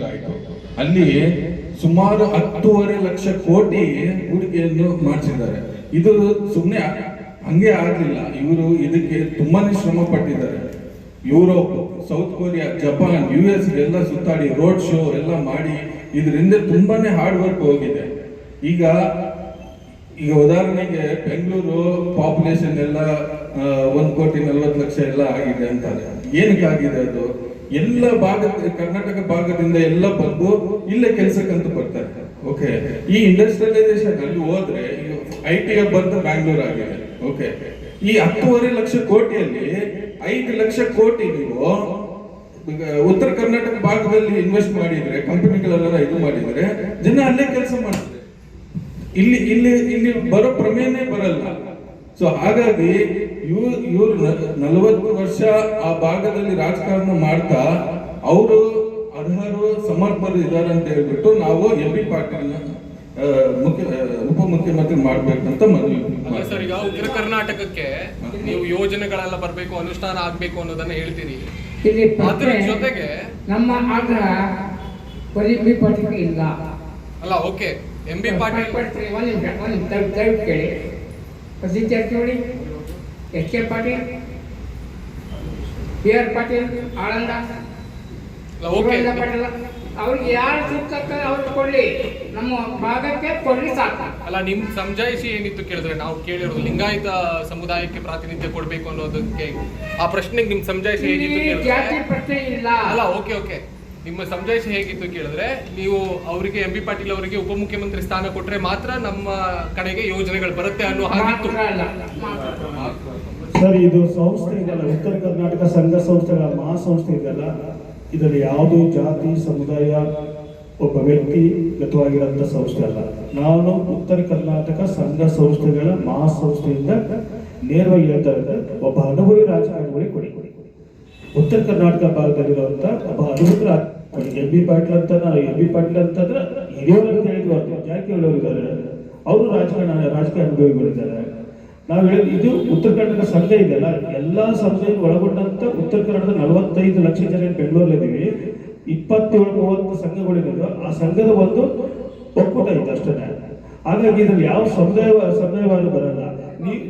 Meeting ಆಯಿತು. ಅಲ್ಲಿ ಸುಮಾರು 10.5 ಲಕ್ಷ ಕೋಟಿ ಹೂಡಿಕೆಯನ್ನು ಮಾಡಿಸಿದ್ದಾರೆ. ಇದು ಸುಮ್ಮನೆ ಹಂಗೆ ಆಗಲಿಲ್ಲ, ಇವರು ಇದಕ್ಕೆ ತುಂಬಾನೇ ಶ್ರಮ ಪಟ್ಟಿದ್ದಾರೆ. Europe, south Korea, Japan, US ಎಲ್ಲ ಸುತ್ತಾಡಿ ರೋಡ್ ಶೋ ಎಲ್ಲ ಮಾಡಿ ಇದರಿಂದ ತುಂಬಾನೇ ಹಾರ್ಡ್ ವರ್ಕ್ ಹೋಗಿದೆ. ಈಗ ಉದಾಹರಣೆಗೆ ಬೆಂಗಳೂರು ಪಾಪ್ಯುಲೇಷನ್ ಎಲ್ಲ 1,40,00,000 ಎಲ್ಲ ಆಗಿದೆ ಅಂತಾರೆ. ಏನಕ್ಕೆ ಆಗಿದೆ? ಅದು ಎಲ್ಲ ಕರ್ನಾಟಕ ಭಾಗದಿಂದ ಎಲ್ಲ ಬಂದು ಇಲ್ಲೇ ಕೆಲಸಕ್ಕಂತ ಬರ್ತಾರೆ. ಓಕೆ, ಈ ಇಂಡಸ್ಟ್ರಿಯಲೈಸೇಷನ್ ಅಲ್ಲಿ ಹೋದ್ರೆ IT ಬಂದು ಬ್ಯಾಂಗ್ಳೂರ್ ಆಗಿದೆ. ಓಕೆ, ಈ 10.5 ಲಕ್ಷ ಕೋಟಿಯಲ್ಲಿ 5 ಲಕ್ಷ ಕೋಟಿ ನೀವು ಉತ್ತರ ಕರ್ನಾಟಕ ಭಾಗದಲ್ಲಿ ಇನ್ವೆಸ್ಟ್ ಮಾಡಿದ್ರೆ, ಕಂಪನಿಗಳೆಲ್ಲ ಇದು ಮಾಡಿದ್ರೆ ಜನ ಅಲ್ಲೇ ಕೆಲಸ ಮಾಡ್ತಾರೆ. ಇಲ್ಲಿ ಬರೋ ಪ್ರಮೇಯನೇ ಬರಲ್ಲ. ಸೊ ಹಾಗಾಗಿ ಇವ್ರು 40 ವರ್ಷ ಆ ಭಾಗದಲ್ಲಿ ರಾಜಕಾರಣ ಮಾಡ್ತಾ ಅವರು ಅರ್ಹರು ಸಮರ್ಪರು ಇದ್ದಾರೆ ಅಂತ ಹೇಳ್ಬಿಟ್ಟು ನಾವು MP ಪಾಟೀಲ್ ಉಪಮುಖ್ಯಮಂತ್ರಿ ಮಾಡ್ಬೇಕಂತ ಮನವಿ. ಸರ್, ಈಗ ಉತ್ತರ ಕರ್ನಾಟಕಕ್ಕೆ ನೀವು ಯೋಜನೆಗಳೆಲ್ಲ ಬರಬೇಕು, ಅನುಷ್ಠಾನ ಆಗ್ಬೇಕು ಅನ್ನೋದನ್ನ ಹೇಳ್ತೀರಿ. ಅದ್ರ ಜೊತೆಗೆ ನಮ್ಮ ಆಗ್ರಹ MP ಪಾಟೀಲ್ ಇಲ್ಲ ಅಲ್ಲ. ಓಕೆ, MP ಪಾಟೀಲ್ ದಯವಿಟ್ಟು ಕೇಳಿ. ಸತೀಶ್ ಜಾರಕಿಹೊಳಿ, SK ಪಾಟೀಲ್, PR ಪಾಟೀಲ್ ಆಳಂದ, ಪಾಟೀಲ್, ಅವ್ರಿಗೆ ಯಾರು ಸೂಕ್ತ ಅವ್ರಿಗೆ ಕೊಡ್ಲಿ, ನಮ್ಮ ಭಾಗಕ್ಕೆ ಕೊಡ್ಲಿ ಸಾಕು. ಅಲ್ಲ, ನಿಮ್ ಸಮಜಾಯಿಷಿ ಏನಿತ್ತು ಕೇಳಿದ್ರೆ, ನಾವು ಕೇಳಿರೋದು ಲಿಂಗಾಯತ ಸಮುದಾಯಕ್ಕೆ ಪ್ರಾತಿನಿಧ್ಯ ಕೊಡ್ಬೇಕು ಅನ್ನೋದಕ್ಕೆ, ಆ ಪ್ರಶ್ನೆಗೆ ನಿಮ್ ಸಮಜಾಯಿಷಿ ಹೇಗಿತ್ತು? ಜಾತಿ ಪ್ರಶ್ನೆ ಇಲ್ಲ. ಅಲ್ಲ, ಓಕೆ, ನಿಮ್ಮ ಸಮಜಾಯಿಷಿ ಹೇಗಿತ್ತು ಕೇಳಿದ್ರೆ, ನೀವು ಅವರಿಗೆ MP ಪಾಟೀಲ್ ಅವರಿಗೆ ಉಪಮುಖ್ಯಮಂತ್ರಿ ಸ್ಥಾನ ಕೊಟ್ರೆ ಮಾತ್ರ ನಮ್ಮ ಕಡೆಗೆ ಯೋಜನೆಗಳು ಬರುತ್ತೆ ಅನ್ನೋ ಹಾಗಿತ್ತು. ಸರ್, ಇದು ಸಂಸ್ಥೆ ಇದೆಲ್ಲ, ಉತ್ತರ ಕರ್ನಾಟಕ ಸಂಘ ಸಂಸ್ಥೆಗಳ ಮಹಾಸಂಸ್ಥೆ ಇದೆಲ್ಲ, ಇದರಲ್ಲಿ ಯಾವುದೇ ಜಾತಿ ಸಮುದಾಯ ಒಬ್ಬ ವ್ಯಕ್ತಿಗತವಾಗಿರೋಂಥ ಸಂಸ್ಥೆ ಅಲ್ಲ. ನಾನು ಉತ್ತರ ಕರ್ನಾಟಕ ಸಂಘ ಸಂಸ್ಥೆಗಳ ಮಹಾಸಂಸ್ಥೆಯಿಂದ ನೇರವಾಗಿ ಹೇಳ್ತಾ ಇದ್ದೆ, ಒಬ್ಬ ಅನುಭವಿ ರಾಜಕಾರಣಿಗಳಿಗೆ ಕೊಡಿ. ಉತ್ತರ ಕರ್ನಾಟಕ ಭಾಗದಲ್ಲಿರುವಂಥ ಒಬ್ಬ ಅನುಭವಿ ರಾಜಕಾರಣಿ MP ಪಾಟೀಲ್ ಅಂತಂದ್ರೆ ಹಿರಿಯವರು ಅಂತ ಹೇಳಿದ್ವಿ. ಜಾರಕಿಹೊಳಿ ಅವರು ಇದ್ದಾರೆ, ಅವರು ರಾಜಕೀಯ ಅನುಭವಿಗಳಿದ್ದಾರೆ. ನಾವು ಹೇಳಿದ್ವಿ, ಇದು ಉತ್ತರ ಕರ್ನಾಟಕ ಸಂಘ ಇದೆಯಲ್ಲ, ಎಲ್ಲಾ ಸಂಘ ಒಳಗೊಂಡಂತ ಉತ್ತರ ಕರ್ನಾಟಕದ 45 ಲಕ್ಷ ಜನ ಬೆಂಗಳೂರಲ್ಲಿದ್ದೀವಿ. 27-30 ಸಂಘಗಳಿದ್ದು, ಆ ಸಂಘದ ಒಂದು ಒಕ್ಕೂಟ ಇದೆ ಅಷ್ಟೇ. ಹಾಗಾಗಿ ಇದ್ರಲ್ಲಿ ಯಾವ ಸಮುದಾಯವಾದ ಬರಲ್ಲ.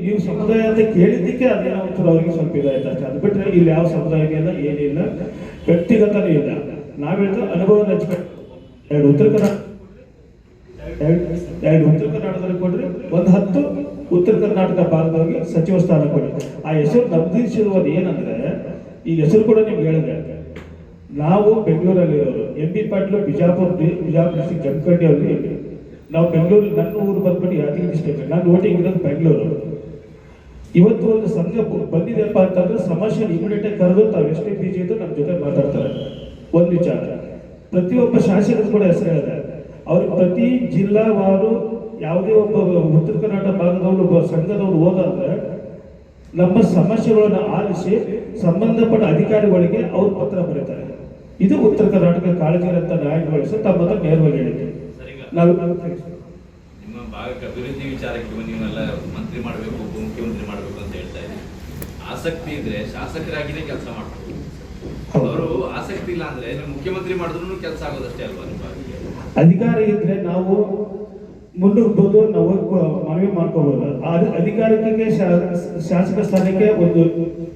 ನೀವು ಸಮುದಾಯ ಅಂತ ಕೇಳಿದ್ದಕ್ಕೆ ಅದೇನೋ ಒಂಚೂರು ಅವರಿಗೆ ಸ್ವಲ್ಪ ಇದಾಯ್ತು ಅಷ್ಟೇ. ಅದು ಬಿಟ್ಟರೆ ಇಲ್ಲಿ ಯಾವ ಸಮುದಾಯಕ್ಕೆಲ್ಲ ಏನಿಲ್ಲ, ವ್ಯಕ್ತಿಗತನೇ ಇಲ್ಲ. ನಾವು ಹೇಳ್ತಾ ಅನುಭವ ರಾಜಕಾರಣ ಎರಡು ಉತ್ತರ ಕರ್ನಾಟಕದಲ್ಲಿ ಕೊಡ್ರಿ, 10 ಉತ್ತರ ಕರ್ನಾಟಕ ಭಾಗದವರಿಗೆ ಸಚಿವ ಸ್ಥಾನ ಕೊಡಿ. ಆ ಹೆಸರು ನಮೂದಿಸಿರುವುದು ಏನಂದ್ರೆ, ಈ ಹೆಸರು ಕೂಡ ನಿಮ್ಗೆ ಹೇಳಿದ್ರೆ, ನಾವು ಬೆಂಗಳೂರಲ್ಲಿರೋರು, MP ಪಾಟೀಲ್ ಬಿಜಾಪುರ ಡಿಸ್ಟ್ರಿಕ್ಟ್ ಜಮಖಂಡಿ ಅವ್ರಿಗೆ MP. ನಾವು ಬೆಂಗಳೂರು, ನನ್ನ ಊರು ಬಂದ್ಬಿಟ್ಟು ಯಾದಗಿರಿ ಡಿಸ್ಟ್ರಿಕ್ಟ್, ನಾನು ವೋಟಿಂಗ್ ಇರೋದು ಬೆಂಗಳೂರು. ಇವತ್ತು ಒಂದು ಸಂಘ ಬಂದಿದೆಪ್ಪ ಅಂತಂದ್ರೆ ಸಮಸ್ಯೆ ಇಮಿಡಿಯೇಟ್ ಆಗಿ ಕರೆದು ತಾವು ಎಷ್ಟೇ PG ಇದ್ದು ನಮ್ಮ ಜೊತೆ ಮಾತಾಡ್ತಾರೆ. ಒಂದು ವಿಚಾರ, ಪ್ರತಿಯೊಬ್ಬ ಶಾಸಕರು ಕೂಡ ಹೆಸರು ಹೇಳಿದೆ, ಅವ್ರಿಗೆ ಪ್ರತಿ ಜಿಲ್ಲಾವಾರು ಯಾವುದೇ ಒಬ್ಬ ಉತ್ತರ ಕರ್ನಾಟಕ ಭಾಗದವರು ಒಬ್ಬ ಸಂಘದವರು ಹೋದಂದ್ರೆ ನಮ್ಮ ಸಮಸ್ಯೆಗಳನ್ನು ಆಲಿಸಿ ಸಂಬಂಧಪಟ್ಟ ಅಧಿಕಾರಿಗಳಿಗೆ ಅವ್ರು ಪತ್ರ ಬರೀತಾರೆ. ಇದು ಉತ್ತರ ಕರ್ನಾಟಕ ಕಾಳಜಿರಂತ ನ್ಯಾಯಗಳು ತಮ್ಮ ಹತ್ರ ನೇರವಾಗಿ ಹೇಳಿದ್ದೆ. ನಾವು ನಿಮ್ಮ ಭಾಗಕ್ಕೆ ಅಭಿವೃದ್ಧಿ ವಿಚಾರಕ್ಕೆ ನೀವೆಲ್ಲ ಮಂತ್ರಿ ಮಾಡಬೇಕು, ಉಪಮುಖ್ಯಮಂತ್ರಿ ಮಾಡಬೇಕು ಅಂತ ಹೇಳ್ತಾ ಇದ್ದೀವಿ. ಆಸಕ್ತಿ ಇದ್ರೆ ಶಾಸಕರಾಗಿನೇ ಕೆಲಸ ಮಾಡ್ಬೋದು. ಅವರು ಆಸಕ್ತಿ ಇಲ್ಲ ಅಂದ್ರೆ ನೀವು ಮುಖ್ಯಮಂತ್ರಿ ಮಾಡಿದ್ರು ಕೆಲಸ ಆಗೋದಷ್ಟೇ ಅಲ್ವಾ? ನಿಮ್ಮ ಅಧಿಕಾರ ಇದ್ರೆ ನಾವು ಮುಂದೂಡ್ಬೋದು, ನಾವು ಮನವಿ ಮಾಡ್ಕೋಬಹುದು. ಅಧಿಕಾರಕ್ಕೆ ಶಾಸಕ ಸ್ಥಾನಕ್ಕೆ ಒಂದು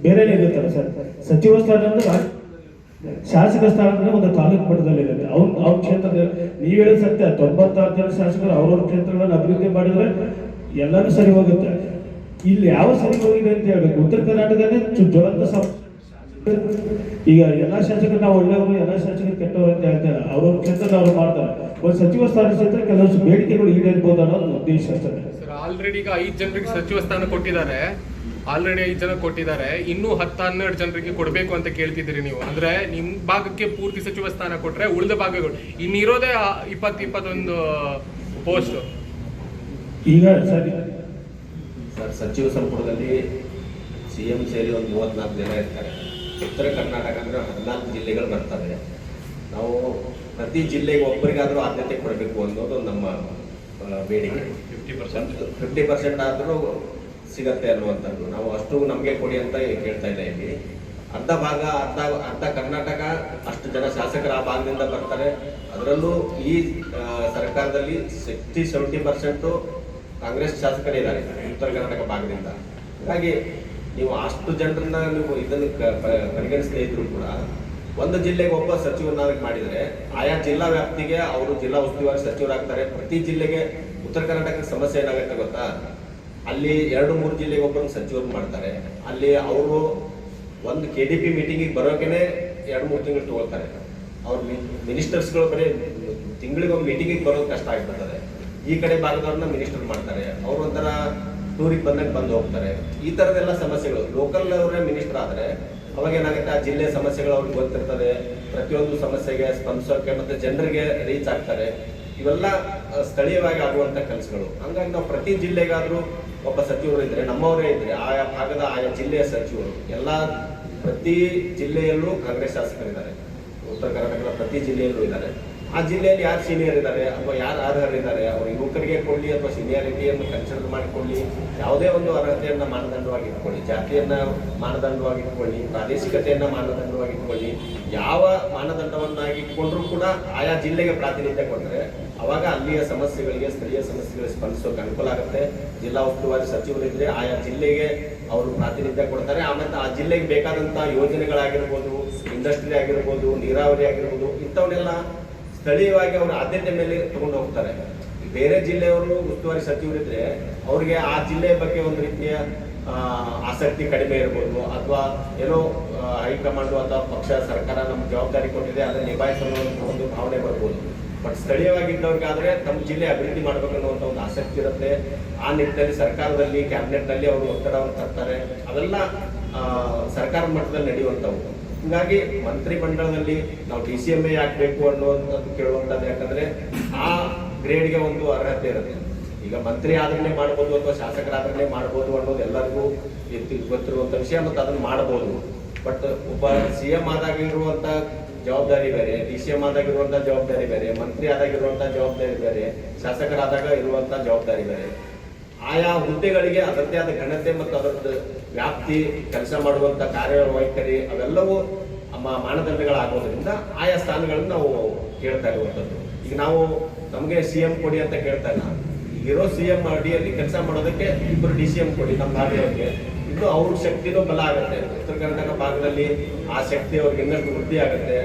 ಬೇರೆನೇ ಇರುತ್ತಲ್ಲ ಸರ್. ಸಚಿವ ಸ್ಥಾನ ಅಂದ್ರೆ ಶಾಸಕ ಸ್ಥಾನ ಅಂದ್ರೆ ಒಂದು ತಾಲೂಕು ಮಟ್ಟದಲ್ಲಿ ಇರುತ್ತೆ. ಅವ್ರ ಕ್ಷೇತ್ರದ ನೀವು ಹೇಳಿದ ಸತ್ಯ, 96 ಜನ ಶಾಸಕರು ಅವ್ರವ್ರ ಕ್ಷೇತ್ರಗಳನ್ನು ಅಭಿವೃದ್ಧಿ ಮಾಡಿದ್ರೆ ಎಲ್ಲರೂ ಸರಿ ಹೋಗುತ್ತೆ. ಇಲ್ಲಿ ಯಾವ ಸರಿ ಹೋಗಿದೆ ಅಂತ ಹೇಳ್ಬೇಕು. ಉತ್ತರ ಕರ್ನಾಟಕನೇ ಜ್ವಲಂತ ಈಗ ಎಲ್ಲಾ ಶಾಸಕರು ನಾವು ಒಳ್ಳೆಯವರು, ಎಲ್ಲಾ ಶಾಸಕರು ಕೆಟ್ಟವರು ಅಂತ ಹೇಳ್ತಾರೆ. ಅವ್ರವ್ರ ಕ್ಷೇತ್ರ ಅವ್ರು ಮಾಡ್ತಾರೆ. ಒಂದು ಸಚಿವ ಸ್ಥಾನ ಕ್ಷೇತ್ರ ಕೆಲವಷ್ಟು ಬೇಡಿಕೆಗಳು ಈಡೇರ್ಬೋದು ಅನ್ನೋದು ಉದ್ದೇಶ ಅಷ್ಟೇ. ಆಲ್ರೆಡಿ ಈಗ 5 ಜನರಿಗೆ ಸಚಿವ ಸ್ಥಾನ ಕೊಟ್ಟಿದ್ದಾರೆ. ಆಲ್ರೆಡಿ 5 ಜನ ಕೊಟ್ಟಿದ್ದಾರೆ. ಇನ್ನೂ 10-12 ಜನರಿಗೆ ಕೊಡಬೇಕು ಅಂತ ಕೇಳ್ತಿದ್ದೀರಿ ನೀವು. ಅಂದ್ರೆ ನಿಮ್ ಭಾಗಕ್ಕೆ ಪೂರ್ತಿ ಸಚಿವ ಸ್ಥಾನ ಕೊಟ್ರೆ ಉಳಿದ ಭಾಗಗಳು ಇನ್ನಿರೋದೇ 20-21 ಪೋಸ್ಟ್. ಈಗ ಸರ್, ಸಚಿವ ಸಂಪುಟದಲ್ಲಿ CM ಸೇರಿ ಒಂದು 34 ಜನ ಇರ್ತಾರೆ. ಉತ್ತರ ಕರ್ನಾಟಕ ಅಂದ್ರೆ 14 ಜಿಲ್ಲೆಗಳು ಬರ್ತವೆ. ನಾವು ಪ್ರತಿ ಜಿಲ್ಲೆಗೆ ಒಬ್ಬರಿಗಾದ್ರೂ ಆದ್ಯತೆ ಕೊಡಬೇಕು ಅನ್ನೋದು ನಮ್ಮ ಬೇಡಿಕೆ. 50% ಆದರೂ ಸಿಗತ್ತೆ ಅನ್ನುವಂಥದ್ದು. ನಾವು ಅಷ್ಟು ನಮಗೆ ಕೊಡಿ ಅಂತ ಕೇಳ್ತಾ ಇದ್ದೀವಿ. ಅರ್ಧ ಭಾಗ ಅರ್ಧ ಕರ್ನಾಟಕ ಅಷ್ಟು ಜನ ಶಾಸಕರ ಆ ಭಾಗದಿಂದ ಬರ್ತಾರೆ. ಅದರಲ್ಲೂ ಈ ಸರ್ಕಾರದಲ್ಲಿ 60-70% ಕಾಂಗ್ರೆಸ್ ಶಾಸಕರಿದ್ದಾರೆ ಉತ್ತರ ಕರ್ನಾಟಕ ಭಾಗದಿಂದ. ಹಾಗಾಗಿ ನೀವು ಅಷ್ಟು ಜನರನ್ನ ನೀವು ಇದನ್ನು ಪರಿಗಣಿಸದೇ ಇದ್ರು ಕೂಡ ಒಂದು ಜಿಲ್ಲೆಗೆ ಒಬ್ಬ ಸಚಿವರನ್ನಾಗಿ ಮಾಡಿದರೆ ಆಯಾ ಜಿಲ್ಲಾ ವ್ಯಾಪ್ತಿಗೆ ಅವರು ಜಿಲ್ಲಾ ಉಸ್ತುವಾರಿ ಸಚಿವರಾಗ್ತಾರೆ. ಪ್ರತಿ ಜಿಲ್ಲೆಗೆ ಉತ್ತರ ಕರ್ನಾಟಕದ ಸಮಸ್ಯೆ ಏನಾಗುತ್ತೆ ಗೊತ್ತಾ, ಅಲ್ಲಿ 2-3 ಜಿಲ್ಲೆಗೆ ಒಬ್ಬರನ್ನು ಸಚಿವರು ಮಾಡ್ತಾರೆ. ಅಲ್ಲಿ ಅವರು ಒಂದು KDP ಮೀಟಿಂಗಿಗೆ ಬರೋಕೆನೆ 2-3 ತಿಂಗಳು ತಗೊಳ್ತಾರೆ. ಅವ್ರ ಮಿನಿಸ್ಟರ್ಸ್ಗಳು ಬರೀ ತಿಂಗಳಿಗೆ ಒಂದು ಮೀಟಿಂಗಿಗೆ ಬರೋದು ಕಷ್ಟ ಆಗ್ಬಿಡ್ತದೆ. ಈ ಕಡೆ ಭಾಗದವ್ರನ್ನ ಮಿನಿಸ್ಟರ್ ಮಾಡ್ತಾರೆ, ಅವ್ರು ಒಂಥರ ಟೂರಿಗೆ ಬಂದಾಗ ಬಂದು ಹೋಗ್ತಾರೆ. ಈ ಥರದೆಲ್ಲ ಸಮಸ್ಯೆಗಳು ಲೋಕಲ್ ಅವರೇ ಮಿನಿಸ್ಟರ್ ಆದರೆ ಅವಾಗ ಏನಾಗುತ್ತೆ, ಆ ಜಿಲ್ಲೆ ಸಮಸ್ಯೆಗಳು ಅವ್ರಿಗೆ ಗೊತ್ತಿರ್ತದೆ, ಪ್ರತಿಯೊಂದು ಸಮಸ್ಯೆಗೆ ಸ್ಪಂದಿಸೋಕೆ ಮತ್ತೆ ಜನರಿಗೆ ರೀಚ್ ಆಗ್ತಾರೆ. ಇವೆಲ್ಲ ಸ್ಥಳೀಯವಾಗಿ ಆಗುವಂಥ ಕೆಲಸಗಳು. ಹಂಗಾಗಿ ನಾವು ಪ್ರತಿ ಜಿಲ್ಲೆಗಾದರೂ ಒಬ್ಬ ಸಚಿವರು ಇದ್ರೆ, ನಮ್ಮವರೇ ಇದ್ರೆ, ಆಯಾ ಭಾಗದ ಆಯಾ ಜಿಲ್ಲೆಯ ಸಚಿವರು ಎಲ್ಲ ಪ್ರತಿ ಜಿಲ್ಲೆಯಲ್ಲೂ ಕಾಂಗ್ರೆಸ್ ಶಾಸಕರಿದ್ದಾರೆ. ಉತ್ತರ ಕರ್ನಾಟಕದ ಪ್ರತಿ ಜಿಲ್ಲೆಯಲ್ಲೂ ಇದ್ದಾರೆ. ಆ ಜಿಲ್ಲೆಯಲ್ಲಿ ಯಾರು ಸೀನಿಯರ್ ಇದ್ದಾರೆ ಅಥವಾ ಯಾರು ಅರ್ಹರಿದ್ದಾರೆ, ಅವರು ಯುವಕರಿಗೆ ಕೊಡಲಿ ಅಥವಾ ಸೀನಿಯಾರಿಟಿಯನ್ನು ಕನ್ಸಿಡರ್ ಮಾಡಿಕೊಳ್ಳಿ, ಯಾವುದೇ ಒಂದು ಅರ್ಹತೆಯನ್ನು ಮಾನದಂಡವಾಗಿ ಇಟ್ಕೊಳ್ಳಿ, ಜಾತಿಯನ್ನ ಮಾನದಂಡವಾಗಿ ಇಟ್ಕೊಳ್ಳಿ, ಪ್ರಾದೇಶಿಕತೆಯನ್ನ ಮಾನದಂಡವಾಗಿ ಇಟ್ಕೊಳ್ಳಿ, ಯಾವ ಮಾನದಂಡವನ್ನಾಗಿ ಇಟ್ಕೊಂಡ್ರೂ ಕೂಡ ಆಯಾ ಜಿಲ್ಲೆಗೆ ಪ್ರಾತಿನಿಧ್ಯ ಕೊಟ್ಟರೆ ಅವಾಗ ಅಲ್ಲಿಯ ಸಮಸ್ಯೆಗಳಿಗೆ, ಸ್ಥಳೀಯ ಸಮಸ್ಯೆಗಳಿಗೆ ಸ್ಪಂದಿಸೋಕೆ ಅನುಕೂಲ ಆಗುತ್ತೆ. ಜಿಲ್ಲಾ ಉಸ್ತುವಾರಿ ಸಚಿವರಿದ್ರೆ ಆಯಾ ಜಿಲ್ಲೆಗೆ ಅವರು ಪ್ರಾತಿನಿಧ್ಯ ಕೊಡ್ತಾರೆ. ಆಮೇಲೆ ಆ ಜಿಲ್ಲೆಗೆ ಬೇಕಾದಂಥ ಯೋಜನೆಗಳಾಗಿರ್ಬೋದು, ಇಂಡಸ್ಟ್ರಿ ಆಗಿರ್ಬೋದು, ನೀರಾವರಿ ಆಗಿರ್ಬೋದು, ಇಂಥವನ್ನೆಲ್ಲ ಸ್ಥಳೀಯವಾಗಿ ಅವರು ಆದ್ಯತೆ ಮೇಲೆ ತಗೊಂಡು ಹೋಗ್ತಾರೆ. ಬೇರೆ ಜಿಲ್ಲೆಯವರು ಉಸ್ತುವಾರಿ ಸಚಿವರಿದ್ರೆ ಅವ್ರಿಗೆ ಆ ಜಿಲ್ಲೆಯ ಬಗ್ಗೆ ಒಂದು ರೀತಿಯ ಆಸಕ್ತಿ ಕಡಿಮೆ ಇರ್ಬೋದು, ಅಥವಾ ಏನೋ ಹೈಕಮಾಂಡು ಅಥವಾ ಪಕ್ಷ ಸರ್ಕಾರ ನಮ್ಮ ಜವಾಬ್ದಾರಿ ಕೊಟ್ಟಿದೆ ಅದನ್ನು ನಿಭಾಯಿಸಲು ಒಂದು ಭಾವನೆ ಬರ್ಬೋದು. ಬಟ್ ಸ್ಥಳೀಯವಾಗಿದ್ದವ್ರಿಗಾದ್ರೆ ತಮ್ಮ ಜಿಲ್ಲೆ ಅಭಿವೃದ್ಧಿ ಮಾಡಬೇಕನ್ನುವಂಥ ಒಂದು ಆಸಕ್ತಿ ಇರುತ್ತೆ. ಆ ನಿಟ್ಟಿನಲ್ಲಿ ಸರ್ಕಾರದಲ್ಲಿ, ಕ್ಯಾಬಿನೆಟ್ನಲ್ಲಿ ಅವರು ಒತ್ತಡವನ್ನು ತರ್ತಾರೆ. ಅವೆಲ್ಲ ಸರ್ಕಾರದ ಮಟ್ಟದಲ್ಲಿ ನಡೆಯುವಂಥವು. ಹೀಗಾಗಿ ಮಂತ್ರಿ ಮಂಡಲದಲ್ಲಿ ನಾವು DCMA ಯಾಕಬೇಕು ಅನ್ನುವಂಥದ್ದು ಕೇಳುವಂಥದ್ದು. ಯಾಕಂದ್ರೆ ಆ ಗ್ರೇಡ್ಗೆ ಒಂದು ಅರ್ಹತೆ ಇರುತ್ತೆ. ಈಗ ಮಂತ್ರಿ ಆದ್ರೇ ಮಾಡ್ಬೋದು ಅಥವಾ ಶಾಸಕರಾದ್ರೇ ಮಾಡ್ಬೋದು ಅನ್ನೋದು ಎಲ್ಲರಿಗೂ ಗೊತ್ತಿರುವಂಥ ವಿಷಯ, ಮತ್ತು ಅದನ್ನು ಮಾಡ್ಬೋದು. ಬಟ್ ಒಬ್ಬ CM ಆದಾಗಿರುವಂಥ ಜವಾಬ್ದಾರಿ ಬೇರೆ, DCM ಆದಾಗಿರುವಂಥ ಜವಾಬ್ದಾರಿ ಬೇರೆ, ಮಂತ್ರಿ ಆದಾಗಿರುವಂಥ ಜವಾಬ್ದಾರಿ ಬೇರೆ, ಶಾಸಕರಾದಾಗ ಇರುವಂಥ ಜವಾಬ್ದಾರಿ ಬೇರೆ. ಆಯಾ ಹುದ್ದೆಗಳಿಗೆ ಅದರದ್ದೇ ಆದ ಘನತೆ ಮತ್ತು ಅದರದ್ದು ವ್ಯಾಪ್ತಿ, ಕೆಲಸ ಮಾಡುವಂಥ ಕಾರ್ಯವೈಖರಿ ಅವೆಲ್ಲವೂ ಮಾನದಂಡಗಳಾಗೋದ್ರಿಂದ ಆಯಾ ಸ್ಥಾನಗಳನ್ನು ನಾವು ಕೇಳ್ತಾ ಇರುವಂಥದ್ದು. ಈಗ ನಾವು ನಮಗೆ CM ಕೊಡಿ ಅಂತ ಕೇಳ್ತಾ ಇಲ್ಲ. ಇರೋ CM ಅಡಿಯಲ್ಲಿ ಕೆಲಸ ಮಾಡೋದಕ್ಕೆ 2 DCM ಕೊಡಿ ನಮ್ಮ ಭಾಗದವ್ರಿಗೆ. ಇದು ಅವ್ರ ಶಕ್ತಿನೂ ಬಲ ಆಗುತ್ತೆ. ಉತ್ತರ ಕರ್ನಾಟಕ ಭಾಗದಲ್ಲಿ ಆ ಶಕ್ತಿ ಅವ್ರಿಗೆ ಇನ್ನಷ್ಟು ವೃದ್ಧಿ ಆಗುತ್ತೆ.